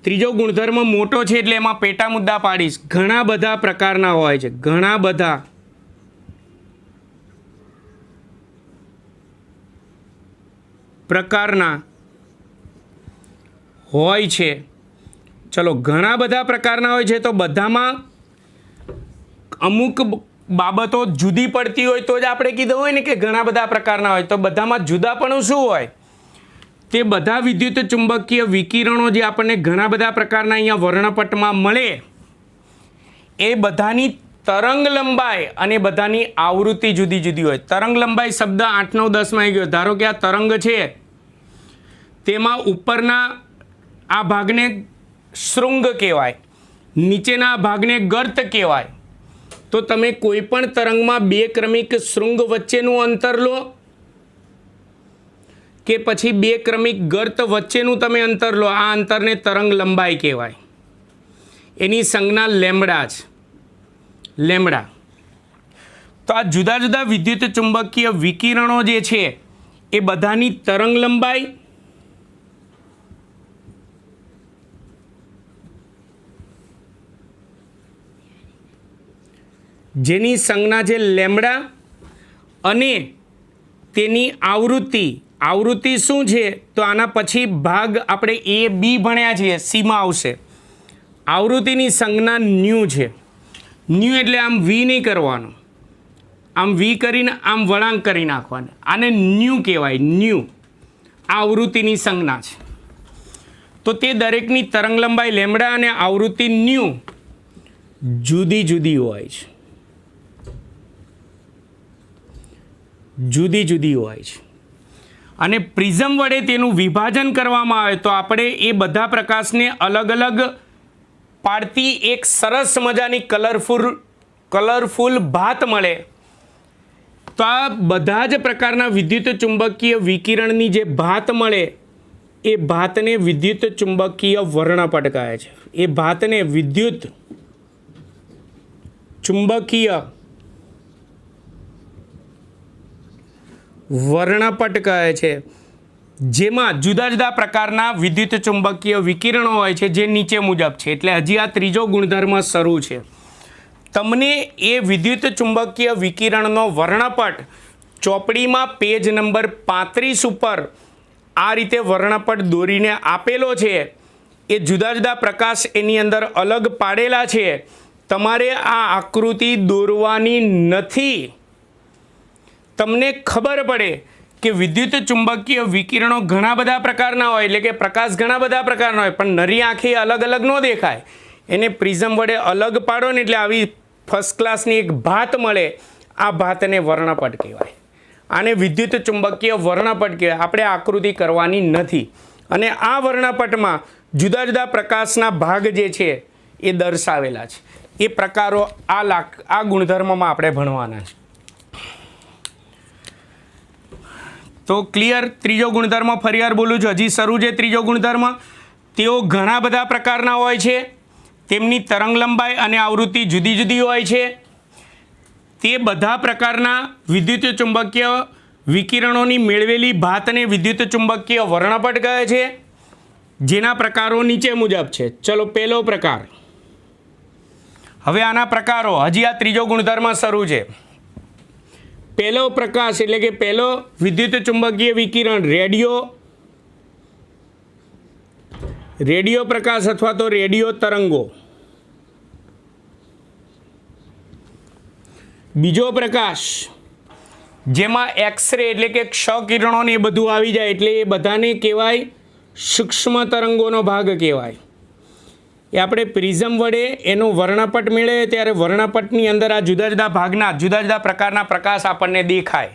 ત્રીજો ગુણધર્મ મોટો છે એટલે એમાં પેટા મુદ્દા પાડીશ. ઘણા બધા પ્રકારના હોય છે, ઘણા બધા પ્રકારના હોય છે. ચલો, ઘણા બધા પ્રકારના હોય છે તો બધામાં અમુક બાબતો જુદી પડતી હોય તો જ આપણે કીધું હોય ને કે ઘણા બધા પ્રકારના હોય. તો બધામાં જુદાપણું શું હોય? તે બધા વિદ્યુત ચુંબકીય વિકિરણો જે આપણને ઘણા બધા પ્રકારના અહીંયા વર્ણપટમાં મળે એ બધાની તરંગ લંબાઈ અને બધાની આવૃત્તિ જુદી જુદી હોય. તરંગ લંબાઈ શબ્દ 8, 9, 10માં આવી ગયો. ધારો કે આ તરંગ છે, તેમાં ઉપરના આ ભાગને શૃંગ કહેવાય, નીચેના ભાગને ગર્ત કહેવાય. તો તમે કોઈ પણ તરંગમાં બે ક્રમિક શૃંગ વચ્ચેનું અંતર લો કે પછી બે ક્રમિક ગર્ત વચ્ચેનું તમે અંતર લો, આ અંતરને તરંગ લંબાઈ કહેવાય. એની સંજ્ઞા લેમ્બડા છે, લેમ્બડા. તો આ જુદા જુદા વિદ્યુત ચુંબકીય વિકિરણો જે છે એ બધાની તરંગ લંબાઈ જેની સંજ્ઞા છે લેમ્બડા અને તેની આવૃત્તિ શું છે? તો આના પછી ભાગ આપણે A, B ભણ્યા છીએ, સીમાં આવશે. આવૃત્તિની સંજ્ઞા ન્યુ છે. ન્યુ એટલે આમ V નહીં કરવાનું, આમ V કરીને આમ વળાંક કરી નાખવાનું, આને ન્યુ કહેવાય. ન્યુ આવૃત્તિની સંજ્ઞા છે. તો તે દરેકની તરંગ લંબાઈ લેમ્બડા અને આવૃત્તિ ન્યુ જુદી જુદી હોય છે, જુદી જુદી હોય છે. અને પ્રિઝમ વડે તેનું વિભાજન કરવામાં આવે તો આપણે એ બધા પ્રકાશને અલગ અલગ પાડતી એક સરસ મજાની કલરફુલ ભાત મળે. તો આ બધા જ પ્રકારના વિદ્યુત ચુંબકીય વિકિરણની જે ભાત મળે એ ભાતને વિદ્યુત ચુંબકીય વર્ણપટ કહે છે. એ ભાતને વિદ્યુત ચુંબકીય વર્ણપટ કહે છે, જેમાં જુદા જુદા પ્રકારના વિદ્યુત ચુંબકીય વિકિરણો હોય છે જે નીચે મુજબ છે. એટલે હજી આ ત્રીજો ગુણધર્મ શરૂ છે. તમને એ વિદ્યુત ચુંબકીય વિકિરણનો વર્ણપટ ચોપડીમાં પેજ નંબર 35 ઉપર આ રીતે વર્ણપટ દોરીને આપેલો છે. એ જુદા જુદા પ્રકાશ એની અંદર અલગ પાડેલા છે. તમારે આ આકૃતિ દોરવાની નથી. તમને ખબર પડે કે વિદ્યુત ચુંબકીય વિકિરણો ઘણા બધા પ્રકારના હોય, એટલે કે પ્રકાશ ઘણા બધા પ્રકારના હોય, પણ નરી આંખે અલગ અલગ ન દેખાય. એને પ્રિઝમ વડે અલગ પાડો ને એટલે આવી ફર્સ્ટ ક્લાસની એક ભાત મળે. આ ભાતને વર્ણપટ કહેવાય. આને વિદ્યુત ચુંબકીય વર્ણપટ કહેવાય. આપણે આકૃતિ કરવાની નથી. અને આ વર્ણપટમાં જુદા જુદા પ્રકાશના ભાગ જે છે એ દર્શાવેલા છે. એ પ્રકારો આ ગુણધર્મમાં આપણે ભણવાના છે. તો ક્લિયર. ત્રીજો ગુણધર્મ ફરીવાર બોલું છું, હજી શરૂ છે ત્રીજો ગુણધર્મ. તેઓ ઘણા બધા પ્રકારના હોય છે. તેમની તરંગ લંબાઈ અને આવૃત્તિ જુદી જુદી હોય છે. તે બધા પ્રકારના વિદ્યુત ચુંબકીય વિકિરણોની મેળવેલી ભાતને વિદ્યુત ચુંબકીય વર્ણપટ કહે છે, જેના પ્રકારો નીચે મુજબ છે. ચલો પહેલો પ્રકાર. હવે આના પ્રકારો, હજી આ ત્રીજો ગુણધર્મ શરૂ છે. પહેલો પ્રકાશ એટલે કે પહેલો વિદ્યુત ચુંબકીય વિકિરણ રેડિયો પ્રકાશ અથવા તો રેડિયો તરંગો. બીજો પ્રકાશ જેમાં એક્સરે એટલે કે ક્ષ કિરણો ને એ બધું આવી જાય, એટલે એ બધાને કહેવાય સૂક્ષ્મ તરંગોનો ભાગ કહેવાય. એ આપણે પ્રિઝમ વડે એનો વર્ણપટ મેળવીએ ત્યારે વર્ણપટની અંદર આ જુદા જુદા ભાગના જુદા જુદા પ્રકારના પ્રકાશ આપણને દેખાય.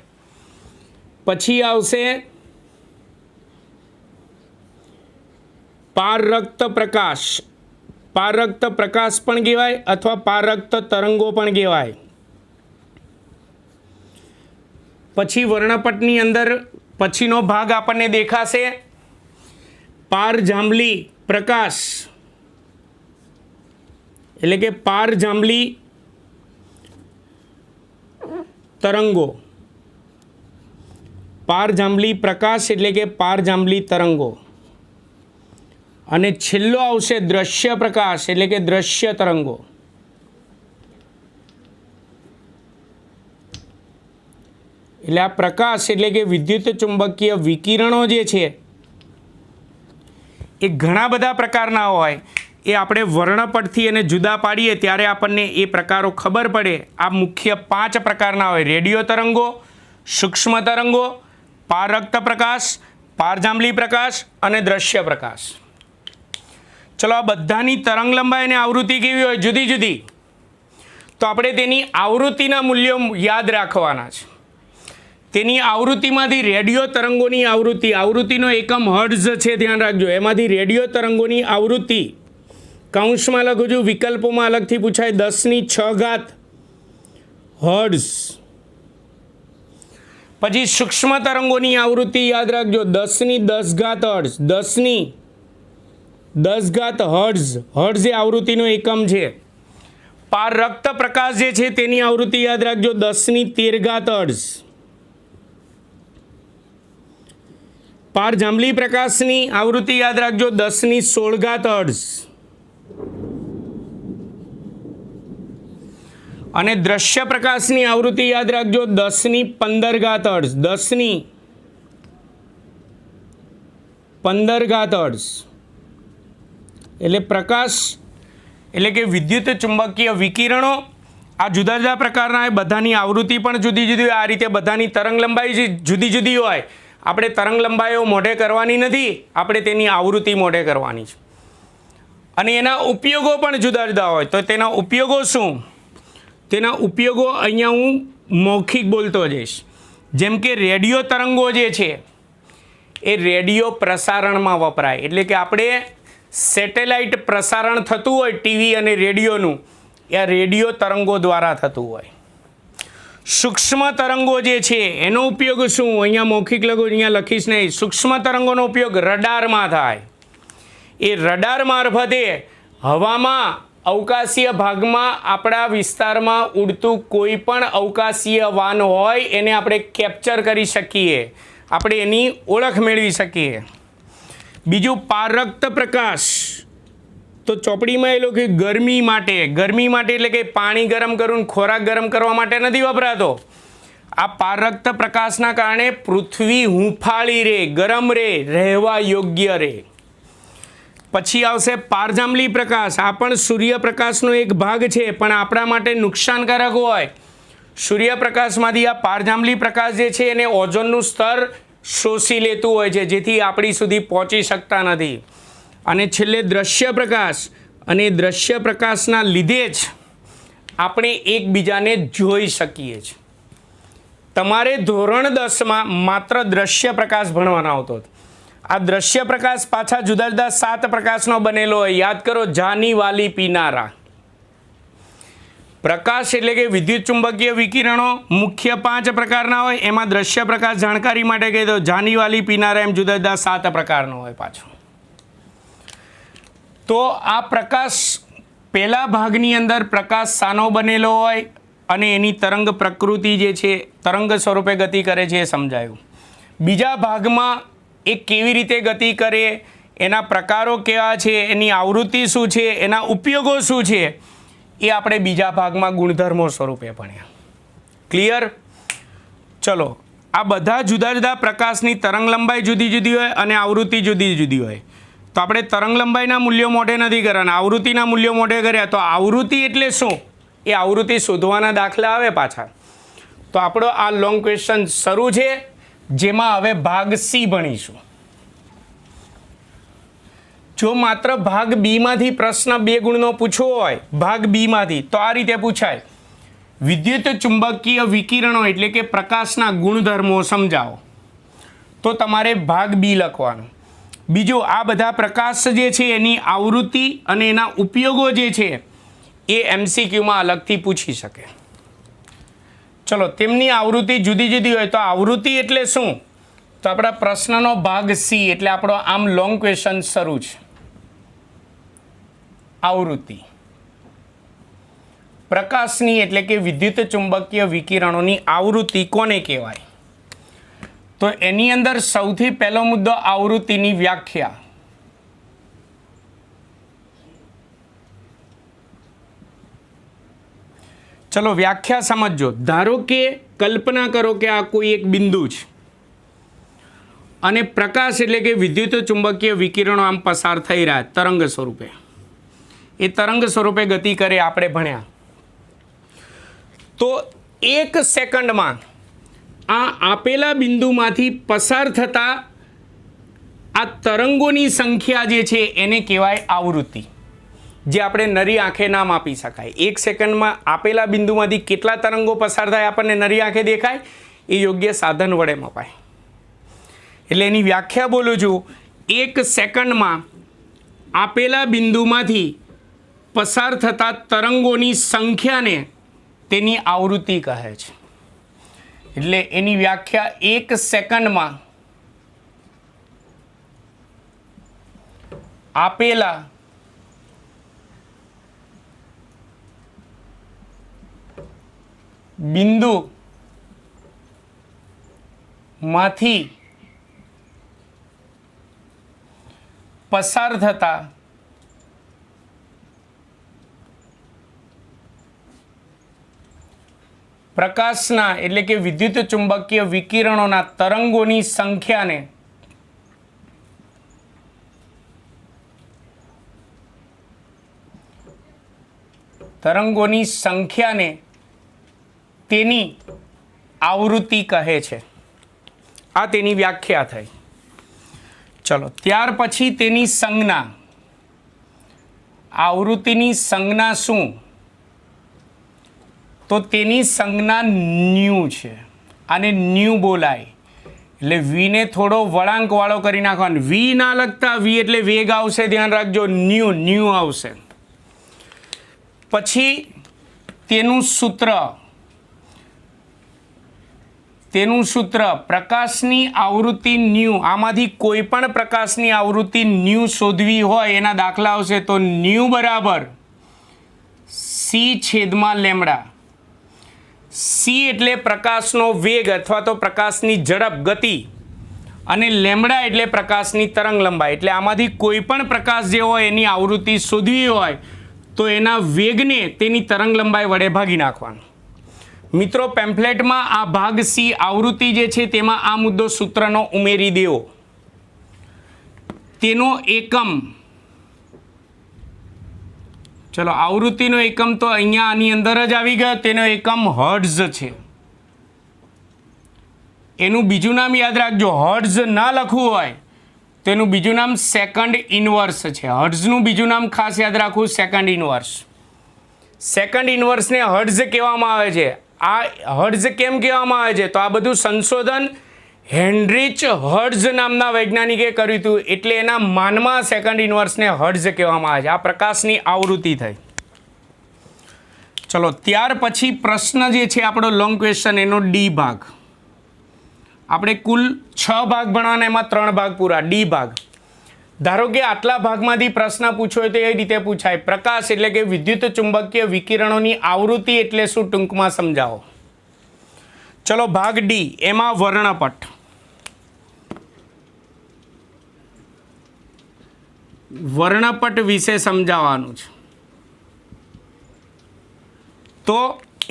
પછી આવશે પારરક્ત પ્રકાશ. પારરક્ત પ્રકાશ પણ કહેવાય અથવા પારરક્ત તરંગો પણ કહેવાય. પછી વર્ણપટની અંદર પછીનો ભાગ આપણને દેખાશે પારજાંબલી પ્રકાશ, એટલે કે પારજાંબલી તરંગો. પારજાંબલી પ્રકાશ એટલે કે પારજાંબલી તરંગો. અને છેલ્લો આવશે દ્રશ્ય પ્રકાશ એટલે કે દ્રશ્ય તરંગો. એટલે આ પ્રકાશ એટલે કે વિદ્યુત ચુંબકીય વિકિરણો જે છે એ ઘણા બધા પ્રકારના હોય. એ આપણે વર્ણપટથી એને જુદા પાડીએ ત્યારે આપણને એ પ્રકારો ખબર પડે. આ મુખ્ય 5 પ્રકારના હોય: રેડિયો તરંગો, સૂક્ષ્મ તરંગો, પારરક્ત પ્રકાશ, પારજાંબલી પ્રકાશ અને દ્રશ્ય પ્રકાશ. ચલો, આ બધાની તરંગ લંબાઈ અને આવૃત્તિ કેવી હોય? જુદી જુદી. તો આપણે તેની આવૃત્તિના મૂલ્યો યાદ રાખવાના છે. તેની આવૃત્તિમાંથી રેડિયો તરંગોની આવૃત્તિનો એકમ હર્ટ્ઝ છે, ધ્યાન રાખજો. એમાંથી રેડિયો તરંગોની આવૃત્તિ કૌંસમાં લખું છું, વિકલ્પોમાં અલગથી પૂછાય 10⁶ હર્ટ્ઝ. પછી સૂક્ષ્મ તરંગોની આવૃત્તિ યાદ રાખજો 10⁻10 હર્ટ્ઝ. 10⁻10 હર્ટ્ઝ. હર્ટ્ઝ એ આવૃત્તિનો એકમ છે. પારરક્ત પ્રકાશ જે છે તેની આવૃત્તિ યાદ રાખજો 10⁻13 હર્ટ્ઝ. પારજાંબલી પ્રકાશની આવૃત્તિ યાદ રાખજો 10⁻16 હર્ટ્ઝ. અને દ્રશ્ય પ્રકાશની આવૃત્તિ યાદ રાખજો 10⁻15 હર્ટ્ઝ. 10⁻15 હર્ટ્ઝ. એટલે પ્રકાશ એટલે કે વિદ્યુત ચુંબકીય વિકિરણો આ જુદા જુદા પ્રકારના હોય. બધાની આવૃત્તિ પણ જુદી જુદી હોય. આ રીતે બધાની તરંગ લંબાઈ જુદી જુદી હોય. આપણે તરંગ લંબાઈઓ મોઢે કરવાની નથી, આપણે તેની આવૃત્તિ મોઢે કરવાની છે. અને એના ઉપયોગો પણ જુદા જુદા હોય. તો તેના ઉપયોગો શું? તેના ઉપયોગો અહીંયા હું મૌખિક બોલતો જઈશ. જેમ કે રેડિયો તરંગો જે છે એ રેડિયો પ્રસારણમાં વપરાય. એટલે કે આપણે સેટેલાઇટ પ્રસારણ થતું હોય ટીવી અને રેડિયોનું, એ રેડિયો તરંગો દ્વારા થતું હોય. સૂક્ષ્મ તરંગો જે છે એનો ઉપયોગ શું? અહીંયા મૌખિક અહીંયા લખીશ નહીં. સૂક્ષ્મ તરંગોનો ઉપયોગ રડારમાં થાય. એ રડાર મારફતે હવામાં અવકાશીય ભાગમાં આપણા વિસ્તારમાં ઉડતું કોઈ પણ અવકાશીય વાહન હોય એને આપણે કેપ્ચર કરી શકીએ, આપણે એની ઓળખ મેળવી શકીએ. બીજું પારક્ત પ્રકાશ, તો ચોપડીમાં એ લોકો ગરમી માટે એટલે કે પાણી ગરમ કરવું, ખોરાક ગરમ કરવા માટે નથી વપરાતો. આ પારક્ત પ્રકાશના કારણે પૃથ્વી હૂંફાળી રહે, ગરમ રહે, રહેવા યોગ્ય રહે. પછી આવશે પારજાંબલી પ્રકાશ. આ પણ સૂર્યપ્રકાશનો એક ભાગ છે, પણ આપણા માટે નુકસાનકારક હોય. સૂર્યપ્રકાશમાંથી આ પારજાંબલી પ્રકાશ જે છે એને ઓઝોનનું સ્તર શોષી લેતું હોય છે, જેથી આપણી સુધી પહોંચી શકતા નથી. અને છેલ્લે દ્રશ્ય પ્રકાશ, અને દ્રશ્ય પ્રકાશના લીધે જ આપણે એકબીજાને જોઈ શકીએ છીએ. તમારે ધોરણ 10માં માત્ર દ્રશ્ય પ્રકાશ ભણવાનો આવતો હતો. આ દ્રશ્ય પ્રકાશ પાછા જુદા જુદા 7 પ્રકાશનો બનેલો હોય. યાદ કરો, જાની વાલી પીનારા. પ્રકાશ એટલે કે વિદ્યુત ચુંબકીય વિકિરણો મુખ્ય 5 પ્રકારના હોય. એમાં દ્રશ્ય પ્રકાશ જાણકારી માટે કહી દો, જાની વાલી પીનારા, એમ જુદા જુદા 7 પ્રકારનો હોય પાછો. તો આ પ્રકાશ પહેલા ભાગની અંદર પ્રકાશ શાનો બનેલો હોય અને એની તરંગ પ્રકૃતિ જે છે તરંગ સ્વરૂપે ગતિ કરે છે એ સમજાયું. બીજા ભાગમાં એ કેવી રીતે ગતિ કરે, એના પ્રકારો કેવા છે, એની આવૃત્તિ શું છે, એના ઉપયોગો શું છે, એ આપણે બીજા ભાગમાં ગુણધર્મો સ્વરૂપે ભણ્યા. ક્લિયર? ચલો, આ બધા જુદા જુદા પ્રકાશની તરંગ લંબાઈ જુદી જુદી હોય અને આવૃત્તિ જુદી જુદી હોય. તો આપણે તરંગ લંબાઈના મૂલ્યો મોઢે નથી કરવાના, આવૃત્તિના મૂલ્યો મોઢે કર્યા. તો આવૃત્તિ એટલે શું, એ આવૃત્તિ શોધવાના દાખલા આવે પાછા. તો આપણો આ લોંગ ક્વેશ્ચન શરૂ છે, જેમાં હવે ભાગ સી ભણીશું. જો માત્ર ભાગ બીમાંથી પ્રશ્ન 2 ગુણનો પૂછવો હોય, ભાગ બીમાંથી, તો આ રીતે પૂછાય: વિદ્યુત ચુંબકીય વિકિરણો એટલે કે પ્રકાશના ગુણધર્મો સમજાવો. તો તમારે ભાગ બી લખવાનો. બીજું, આ બધા પ્રકાશ જે છે એની આવૃત્તિ અને એના ઉપયોગો જે છે એ MCQમાં અલગથી પૂછી શકે. ચલો, તેમની આવૃત્તિ જુદી જુદી હોય. તો આવૃત્તિ એટલે શું? તો આપણા પ્રશ્નનો ભાગ સી એટલે આપણો આમ લોંગ ક્વેશ્ચન શરૂ છે. આવૃત્તિ પ્રકાશની એટલે કે વિદ્યુત ચુંબકીય વિકિરણોની આવૃત્તિ કોને કહેવાય? તો એની અંદર સૌથી પહેલો મુદ્દો આવૃત્તિની વ્યાખ્યા. ચલો, વ્યાખ્યા સમજો. ધારો કે કલ્પના કરો કે આ કોઈ એક બિંદુ છે અને પ્રકાશ એટલે કે વિદ્યુત ચુંબકીય વિકિરણો આમ પસાર થઈ રહ્યા તરંગ સ્વરૂપે. એ તરંગ સ્વરૂપે ગતિ કરે આપણે ભણ્યા. તો 1 સેકન્ડમાં આ આપેલા બિંદુમાંથી પસાર થતા આ તરંગોની સંખ્યા જે છે એને કહેવાય આવૃત્તિ, જે આપણે નરી આંખે ના માપી શકાય. 1 સેકન્ડમાં આપેલા બિંદુમાંથી કેટલા તરંગો પસાર થાય આપણને નરી આંખે દેખાય, એ યોગ્ય સાધન વડે મપાય. એટલે એની વ્યાખ્યા બોલું છું: 1 સેકન્ડમાં આપેલા બિંદુમાંથી પસાર થતા તરંગોની સંખ્યાને તેની આવૃત્તિ કહે છે. એટલે એની વ્યાખ્યા 1 સેકન્ડમાં આપેલા બિંદુ માંથી પસાર થતા પ્રકાશના એટલે કે વિદ્યુત ચુંબકીય વિકિરણોના તરંગોની સંખ્યાને તેની આવૃત્તિ કહે છે. આ તેની વ્યાખ્યા થઈ. ચલો, ત્યાર પછી તેની સંજ્ઞા. આવૃત્તિની સંજ્ઞા શું? તો તેની સંજ્ઞા ન્યુ છે. આને ન્યુ બોલાય. એટલે વીને થોડો વળાંકવાળો કરી નાખવાનો. વી ના લખતા, વી એટલે વેગ આવશે, ધ્યાન રાખજો. ન્યુ આવશે. પછી તેનું સૂત્ર. તેનું સૂત્ર પ્રકાશની આવૃત્તિ ન્યૂ, આમાંથી કોઈ પણ પ્રકાશની આવૃત્તિ ન્યૂ શોધવી હોય એના દાખલા આવશે તો ન્યૂ બરાબર c/લેમ્ડા. સી એટલે પ્રકાશનો વેગ અથવા તો પ્રકાશની ઝડપ ગતિ અને લેમ્ડા એટલે પ્રકાશની તરંગ લંબાઈ. એટલે આમાંથી કોઈ પણ પ્રકાશ જે હોય એની આવૃત્તિ શોધવી હોય તો એના વેગને તેની તરંગ લંબાઈ વડે ભાગી નાખવાનું. મિત્રો પેમ્ફલેટમાં આ ભાગ સી આવૃત્તિ જે છે તેમાં આ મુદ્દો સૂત્રનો ઉમેરી દેવો. તેનો એકમ, ચલો આવૃત્તિનો એકમ તો અહીંયા આની અંદર જ આવી ગયો, તેનો એકમ હર્ટ્ઝ છે. એનું બીજું નામ યાદ રાખજો, હર્ટ્ઝ ના લખવું હોય તેનું બીજું નામ સેકન્ડ ઇનવર્સ છે. હર્ટ્ઝનું બીજું નામ ખાસ યાદ રાખવું, સેકન્ડ ઇનવર્સ. સેકન્ડ ઇનવર્સને હર્ટ્ઝ કહેવામાં આવે છે. આ હર્ટ્ઝ કેમ કહેવામાં આવે છે તો આ બધું સંશોધન હેનરીચ હર્ટ્ઝ નામના વૈજ્ઞાનિકે કર્યું હતું, એટલે એના માનમાં સેકન્ડ ઇનવર્સને હર્ટ્ઝ કહેવામાં આવે છે. આ પ્રકાશની આવૃત્તિ થઈ. ચલો ત્યાર પછી પ્રશ્ન જે છે આપણો લોંગ ક્વેશ્ચન, એનો ડી ભાગ. આપણે કુલ 6 ભાગ ભણવાના, એમાં 3 ભાગ પૂરા. ડી ભાગ, ધારો કે આટલા ભાગમાંથી પ્રશ્ન પૂછો તો એ રીતે પૂછાય. પ્રકાશ એટલે કે વિદ્યુત ચુંબકીય વિકિરણોની આવૃત્તિ એટલે શું, ટૂંકમાં સમજાવો. ચલો ભાગ ડી, એમાં વર્ણપટ. વર્ણપટ વિશે સમજાવવાનું છે. તો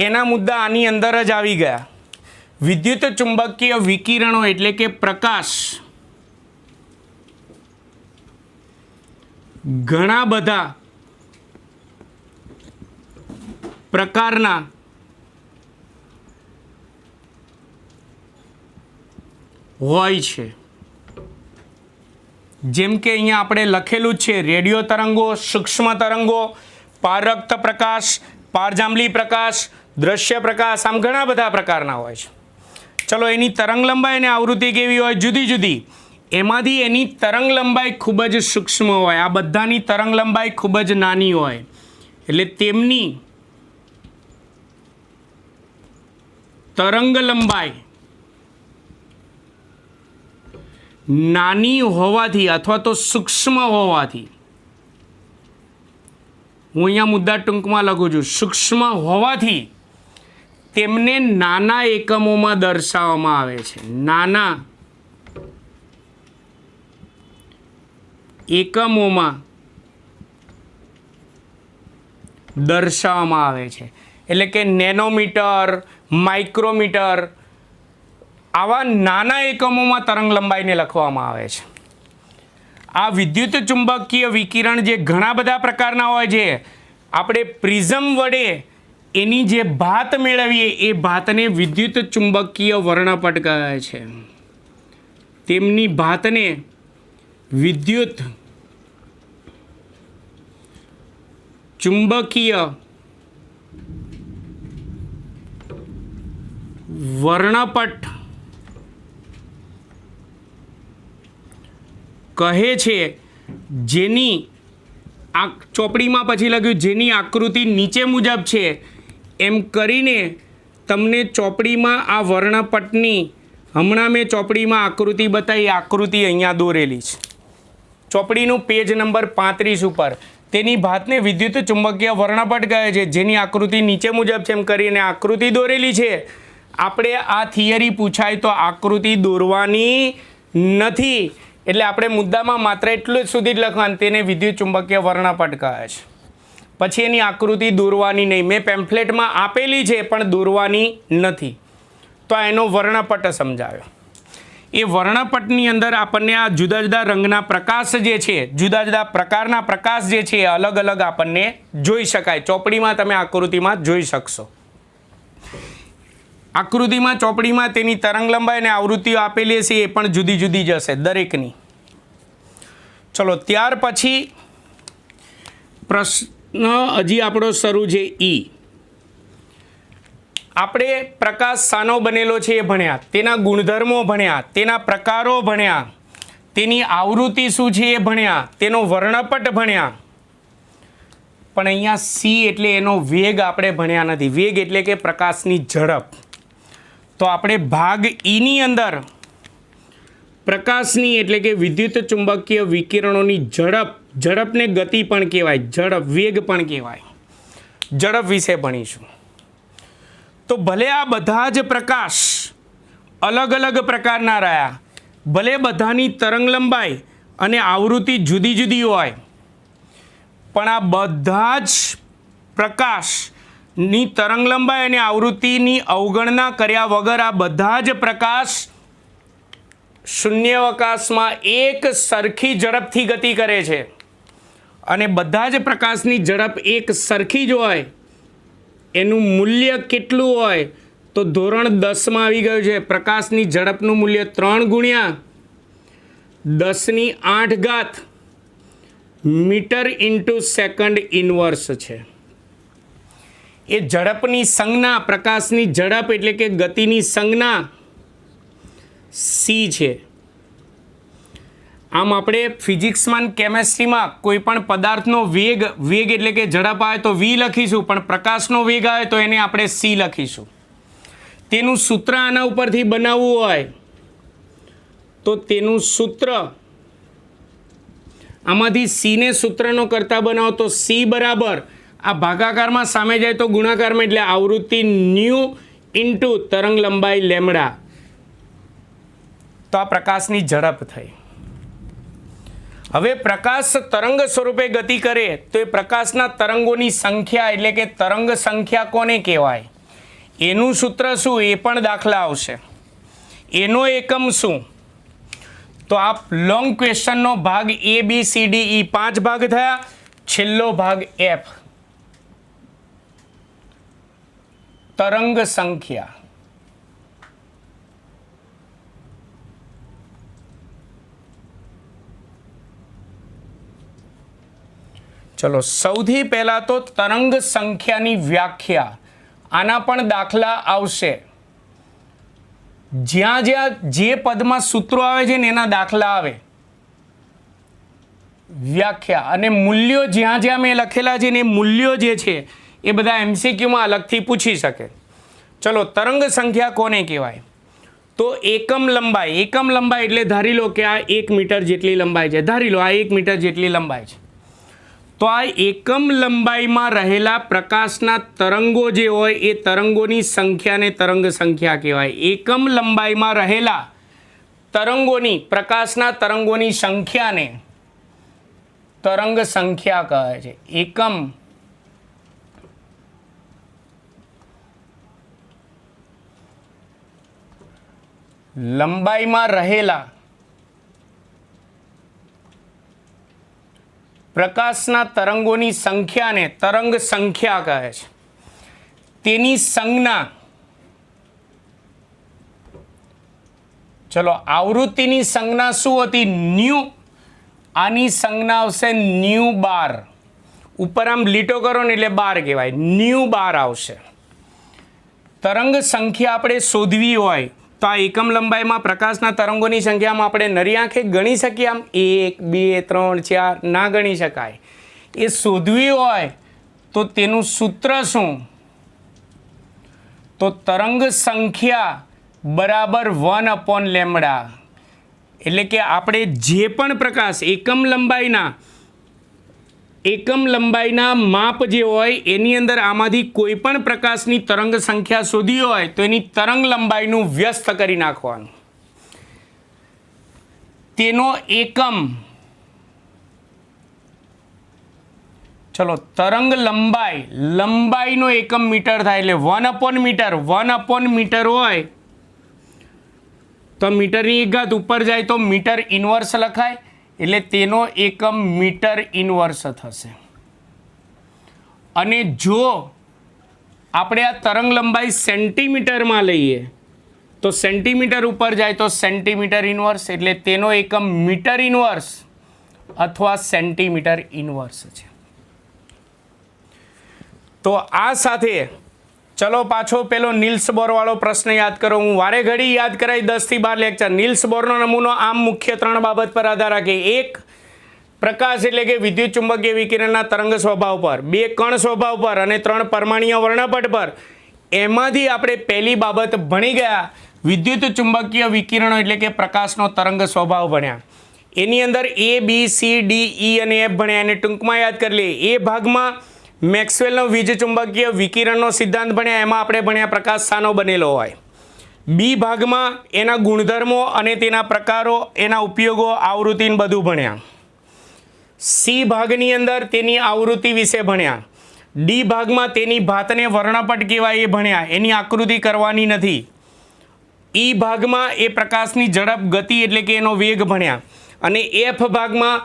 એના મુદ્દા આની અંદર જ આવી ગયા. વિદ્યુત ચુંબકીય વિકિરણો એટલે કે પ્રકાશ ઘણા બધા પ્રકારના હોય છે. જેમ કે અહીંયા આપણે લખેલું જ છે, રેડિયો તરંગો, સૂક્ષ્મ તરંગો, પારરક્ત પ્રકાશ, પારજાંબલી પ્રકાશ, દ્રશ્ય પ્રકાશ, આમ ઘણા બધા પ્રકારના હોય છે. ચલો એની તરંગ લંબાઈ અને આવૃત્તિ કેવી હોય, જુદી જુદી. એમાંથી એની તરંગ લંબાઈ ખૂબ જ સૂક્ષ્મ હોય, આ બધાની તરંગ લંબાઈ ખૂબ જ નાની હોય. એટલે તેમની તરંગ લંબાઈ નાની હોવાથી અથવા તો સૂક્ષ્મ હોવાથી, હું અહીંયા મુદ્દા ટૂંકમાં લખું છું, સૂક્ષ્મ હોવાથી તેમને નાના એકમોમાં દર્શાવવામાં આવે છે. નાના એકમોમાં દર્શાવવામાં આવે છે. એટલે કે નેનોમીટર, માઇક્રોમીટર, આવા નાના એકમોમાં તરંગ લંબાઈને લખવામાં આવે છે. આ વિદ્યુત ચુંબકીય વિકિરણ જે ઘણા બધા પ્રકારના હોય છે, આપણે પ્રિઝમ વડે એની જે ભાત મેળવીએ એ ભાતને વિદ્યુત ચુંબકીય વર્ણપટ કહે છે. તેમની ભાતને વિદ્યુત ચુંબકીય વર્ણપટ કહે છે. જેની આ ચોપડીમાં પછી લખ્યું જેની આકૃતિ નીચે મુજબ છે, એમ કરીને તમને ચોપડીમાં આ વર્ણપટની, હમણાં મેં ચોપડીમાં આકૃતિ બતાવી, આકૃતિ અહીંયા દોરેલી છે ચોપડીનું પેજ નંબર 35 ઉપર. તેની ભાતને વિદ્યુત ચુંબકીય વર્ણપટ કહે છે, જેની આકૃતિ નીચે મુજબ છે, એમ કરીને આકૃતિ દોરેલી છે. આપણે આ થિયરી પૂછાય તો આકૃતિ દોરવાની નથી, એટલે આપણે મુદ્દામાં માત્ર એટલું જ સુધી જ લખવાનું, તેને વિદ્યુત ચુંબકીય વર્ણપટ કહે છે. પછી એની આકૃતિ દોરવાની નહીં. મેં પેમ્ફલેટમાં આપેલી છે પણ દોરવાની નથી. તો આ એનો વર્ણપટ સમજાવ્યો. એ વર્ણપટની અંદર આપણને આ જુદા જુદા રંગના પ્રકાશ જે છે, જુદા જુદા પ્રકારના પ્રકાશ જે છે, એ અલગ અલગ આપણને જોઈ શકાય. ચોપડીમાં તમે આકૃતિમાં જોઈ શકશો. આકૃતિમાં ચોપડીમાં તેની તરંગ લંબાઈ અને આવૃત્તિઓ આપેલી છે, એ પણ જુદી જુદી જ હશે દરેકની. ચલો ત્યાર પછી પ્રશ્ન હજી આપણો શરૂ છે. ઈ આપણે પ્રકાશ શાનો બનેલો છે એ ભણ્યા, તેના ગુણધર્મો ભણ્યા, તેના પ્રકારો ભણ્યા, તેની આવૃત્તિ શું છે એ ભણ્યા, તેનો વર્ણપટ ભણ્યા. પણ અહીંયા સી એટલે એનો વેગ આપણે ભણ્યા નથી. વેગ એટલે કે પ્રકાશની ઝડપ. તો આપણે ભાગ ઈની અંદર પ્રકાશની એટલે કે વિદ્યુત ચુંબકીય વિકિરણોની ઝડપને ગતિ પણ કહેવાય, વેગ પણ કહેવાય, ઝડપ વિશે ભણીશું. તો ભલે આ બધા જ પ્રકાશ અલગ અલગ પ્રકારના રહ્યા, ભલે બધાની તરંગ લંબાઈ અને આવૃત્તિ જુદી જુદી હોય, પણ આ બધા જ પ્રકાશની તરંગ લંબાઈ અને આવૃત્તિની અવગણના કર્યા વગર આ બધા જ પ્રકાશ શૂન્યાવકાશમાં એક સરખી ઝડપથી ગતિ કરે છે. અને બધા જ પ્રકાશની ઝડપ એક સરખી જ હોય, એનું મૂલ્ય કેટલું હોય તો ધોરણ 10માં આવી ગયું છે. પ્રકાશની ઝડપનું મૂલ્ય 3 ગુણ્યા 10⁸ મીટર ઇન્ટુ સેકન્ડ ઇનવર્સ છે. એ ઝડપની સંજ્ઞા, પ્રકાશની ઝડપ એટલે કે ગતિની સંજ્ઞા સી છે. આમ આપણે ફિઝિક્સમાં કેમેસ્ટ્રીમાં કોઈ પણ પદાર્થનો વેગ એટલે કે ઝડપ આવે તો વી લખીશું, પણ પ્રકાશનો વેગ આવે તો એને આપણે સી લખીશું. તેનું સૂત્ર આના ઉપરથી બનાવવું હોય તો તેનું સૂત્ર આમાંથી સીને સૂત્રનો કરતા બનાવો તો સી બરાબર આ ભાગાકારમાં સામે જાય તો ગુણાકારમાં, એટલે આવૃત્તિ ન્યુ ઇન્ટુ તરંગ લંબાઈ લેમડા. તો આ પ્રકાશની ઝડપ થઈ. હવે પ્રકાશ તરંગ સ્વરૂપે ગતિ કરે તો એ પ્રકાશના તરંગોની સંખ્યા એટલે કે તરંગ સંખ્યા કોને કહેવાય, એનું સૂત્ર શું એ પણ દાખલા આવશે. એનો એકમ શું? તો આ લોંગ ક્વેશ્ચનનો ભાગ A B C D E 5 ભાગ થયા, છેલ્લો ભાગ F તરંગ સંખ્યા. ચલો સૌથી પહેલાં તો તરંગ સંખ્યાની વ્યાખ્યા, આના પણ દાખલા આવશે. જ્યાં જ્યાં જે પદમાં સૂત્રો આવે છે ને એના દાખલા આવે, વ્યાખ્યા અને મૂલ્યો જ્યાં જ્યાં મેં લખેલા છે ને એ મૂલ્યો જે છે એ બધા MCQમાં અલગથી પૂછી શકે. ચલો તરંગ સંખ્યા કોને કહેવાય? તો એકમ લંબાઈ એટલે ધારી લો કે આ 1 મીટર જેટલી લંબાઈ છે, ધારી લો આ 1 મીટર જેટલી લંબાઈ છે. તો આ એકમ લંબાઈમાં રહેલા પ્રકાશના તરંગો જે હોય એ તરંગોની સંખ્યાને તરંગ સંખ્યા કહેવાય. એકમ લંબાઈમાં રહેલા તરંગોની, પ્રકાશના તરંગોની સંખ્યાને તરંગ સંખ્યા કહે છે. એકમ લંબાઈમાં રહેલા પ્રકાશના તરંગોની સંખ્યાને તરંગ સંખ્યા કહે છે. તેની સંજ્ઞા, ચલો આવૃત્તિની સંજ્ઞા શું હતી? ન્યુ. આની સંજ્ઞા આવશે ન્યુ બાર. ઉપર આમ લીટો કરો ને એટલે બાર કહેવાય, ન્યુ બાર આવશે. તરંગ સંખ્યા આપણે શોધવી હોય તો આ એકમ લંબાઈમાં પ્રકાશના તરંગોની સંખ્યામાં આપણે નરી આંખે ગણી શકીએ? આમ 1 2 3 4 ના ગણી શકાય. એ શોધવી હોય તો તેનું સૂત્ર શું? તો તરંગ સંખ્યા બરાબર 1/λ. એટલે કે આપણે જે પણ પ્રકાશ એકમ લંબાઈના માપ જે હોય એની અંદર આમાંથી કોઈ પણ પ્રકાશની તરંગ સંખ્યા શોધી હોય તો એની તરંગ લંબાઈનું વ્યસ્ત કરી નાખવાનું. તેનો એકમ, ચલો તરંગ લંબાઈનો એકમ મીટર થાય, એટલે 1/મીટર હોય તો મીટરની એક ઘાત ઉપર જાય તો મીટર ઇનવર્સ લખાય, એટલે તેનો એકમ મીટર ઇનવર્સ થશે. અને જો આપણે આ તરંગ લંબાઈ સેન્ટીમીટરમાં લઈએ તો સેન્ટીમીટર ઉપર જાય તો સેન્ટીમીટર ઇનવર્સ, એટલે તેનો એકમ મીટર ઇનવર્સ અથવા સેન્ટીમીટર ઇનવર્સ છે. તો આ સાથે ચલો પાછો પેલો નિલ્સ બોર વાળો પ્રશ્ન યાદ કરો. હું વારે ઘડી યાદ કરાવી 10 થી 12 લેક્ચર. નિલ્સ બોરનો નમૂનો આમ મુખ્ય 3 બાબત પર આધાર રાખે. 1 પ્રકાશ એટલે કે વિદ્યુત ચુંબકીય વિકિરણના તરંગ સ્વભાવ પર, 2 કણ સ્વભાવ પર અને 3 પરમાણ્વીય વર્ણપટ પર. એમાંથી આપણે પહેલી બાબત ભણી ગયા વિદ્યુત ચુંબકીય વિકિરણો એટલે કે પ્રકાશનો તરંગ સ્વભાવ ભણ્યા. એની અંદર A B C D E અને F ભણ્યા. એને ટૂંકમાં યાદ કરી લઈએ. એ ભાગમાં મેક્સવેલનો વીજ ચુંબકીય વિકિરણનો સિદ્ધાંત ભણ્યા. એમાં આપણે ભણ્યા પ્રકાશ શાનો બનેલો હોય. બી ભાગમાં એના ગુણધર્મો અને તેના પ્રકારો, એના ઉપયોગો, આવૃત્તિ બધું ભણ્યા. સી ભાગની અંદર તેની આવૃત્તિ વિશે ભણ્યા. ડી ભાગમાં તેની ભાતને વર્ણપટ કહેવાય એ ભણ્યા. એની આકૃતિ કરવાની નથી. ઈ ભાગમાં એ પ્રકાશની ઝડપ, ગતિ એટલે કે એનો વેગ ભણ્યા. અને એફ ભાગમાં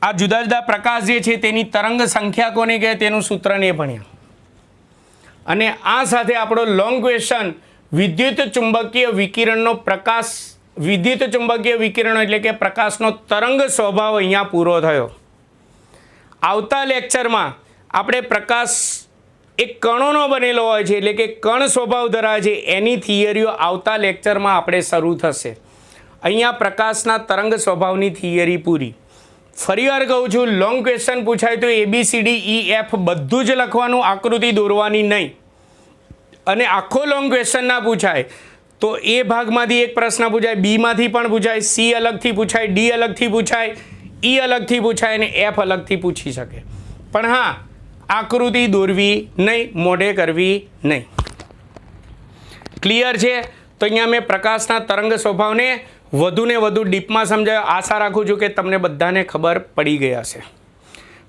આ જુદા જુદા પ્રકાશ જે છે તેની તરંગ સંખ્યા કોને કહે તેનું સૂત્રને ભણ્યા. અને આ સાથે આપણો લોંગ ક્વેશ્ચન વિદ્યુત ચુંબકીય વિકિરણનો પ્રકાશ, વિદ્યુત ચુંબકીય વિકિરણો એટલે કે પ્રકાશનો તરંગ સ્વભાવ અહીંયા પૂરો થયો. આવતા લેક્ચરમાં આપણે પ્રકાશ એક કણોનો બનેલો હોય છે એટલે કે કણ સ્વભાવ ધરાવે છે એની થિયરીઓ આવતા લેક્ચરમાં આપણે શરૂ થશે. અહીંયા પ્રકાશના તરંગ સ્વભાવની થિયરી પૂરી. ફરીવાર કહું છું, લોંગ ક્વેશ્ચન પૂછાય તો ABCDEF બધું જ લખવાનું, આકૃતિ દોરવાની નહીં. અને આખો લોંગ ક્વેશ્ચન ના પૂછાય તો એ ભાગમાંથી એક પ્રશ્ન પૂછાય, બીમાંથી પણ પૂછાય, સી અલગથી પૂછાય, ડી અલગથી પૂછાય, ઈ અલગથી પૂછાય અને એફ અલગથી પૂછી શકે. પણ હા, આકૃતિ દોરવી નહીં, મોઢે કરવી નહીં. ક્લિયર છે? તો અહીંયા મેં પ્રકાશના તરંગ સ્વભાવને વધુને વધુ ડીપમાં સમજાવ્યો. આશા રાખું છું કે તમને બધાને ખબર પડી ગઈ હશે.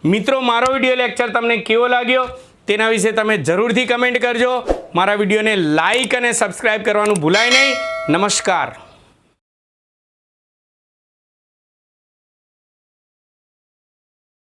મિત્રો, મારો વિડીયો લેક્ચર તમને કેવો લાગ્યો તેના વિશે તમે જરૂરથી કમેન્ટ કરજો. મારા વિડીયોને લાઈક અને સબસ્ક્રાઈબ કરવાનું ભૂલાય નહીં. નમસ્કાર.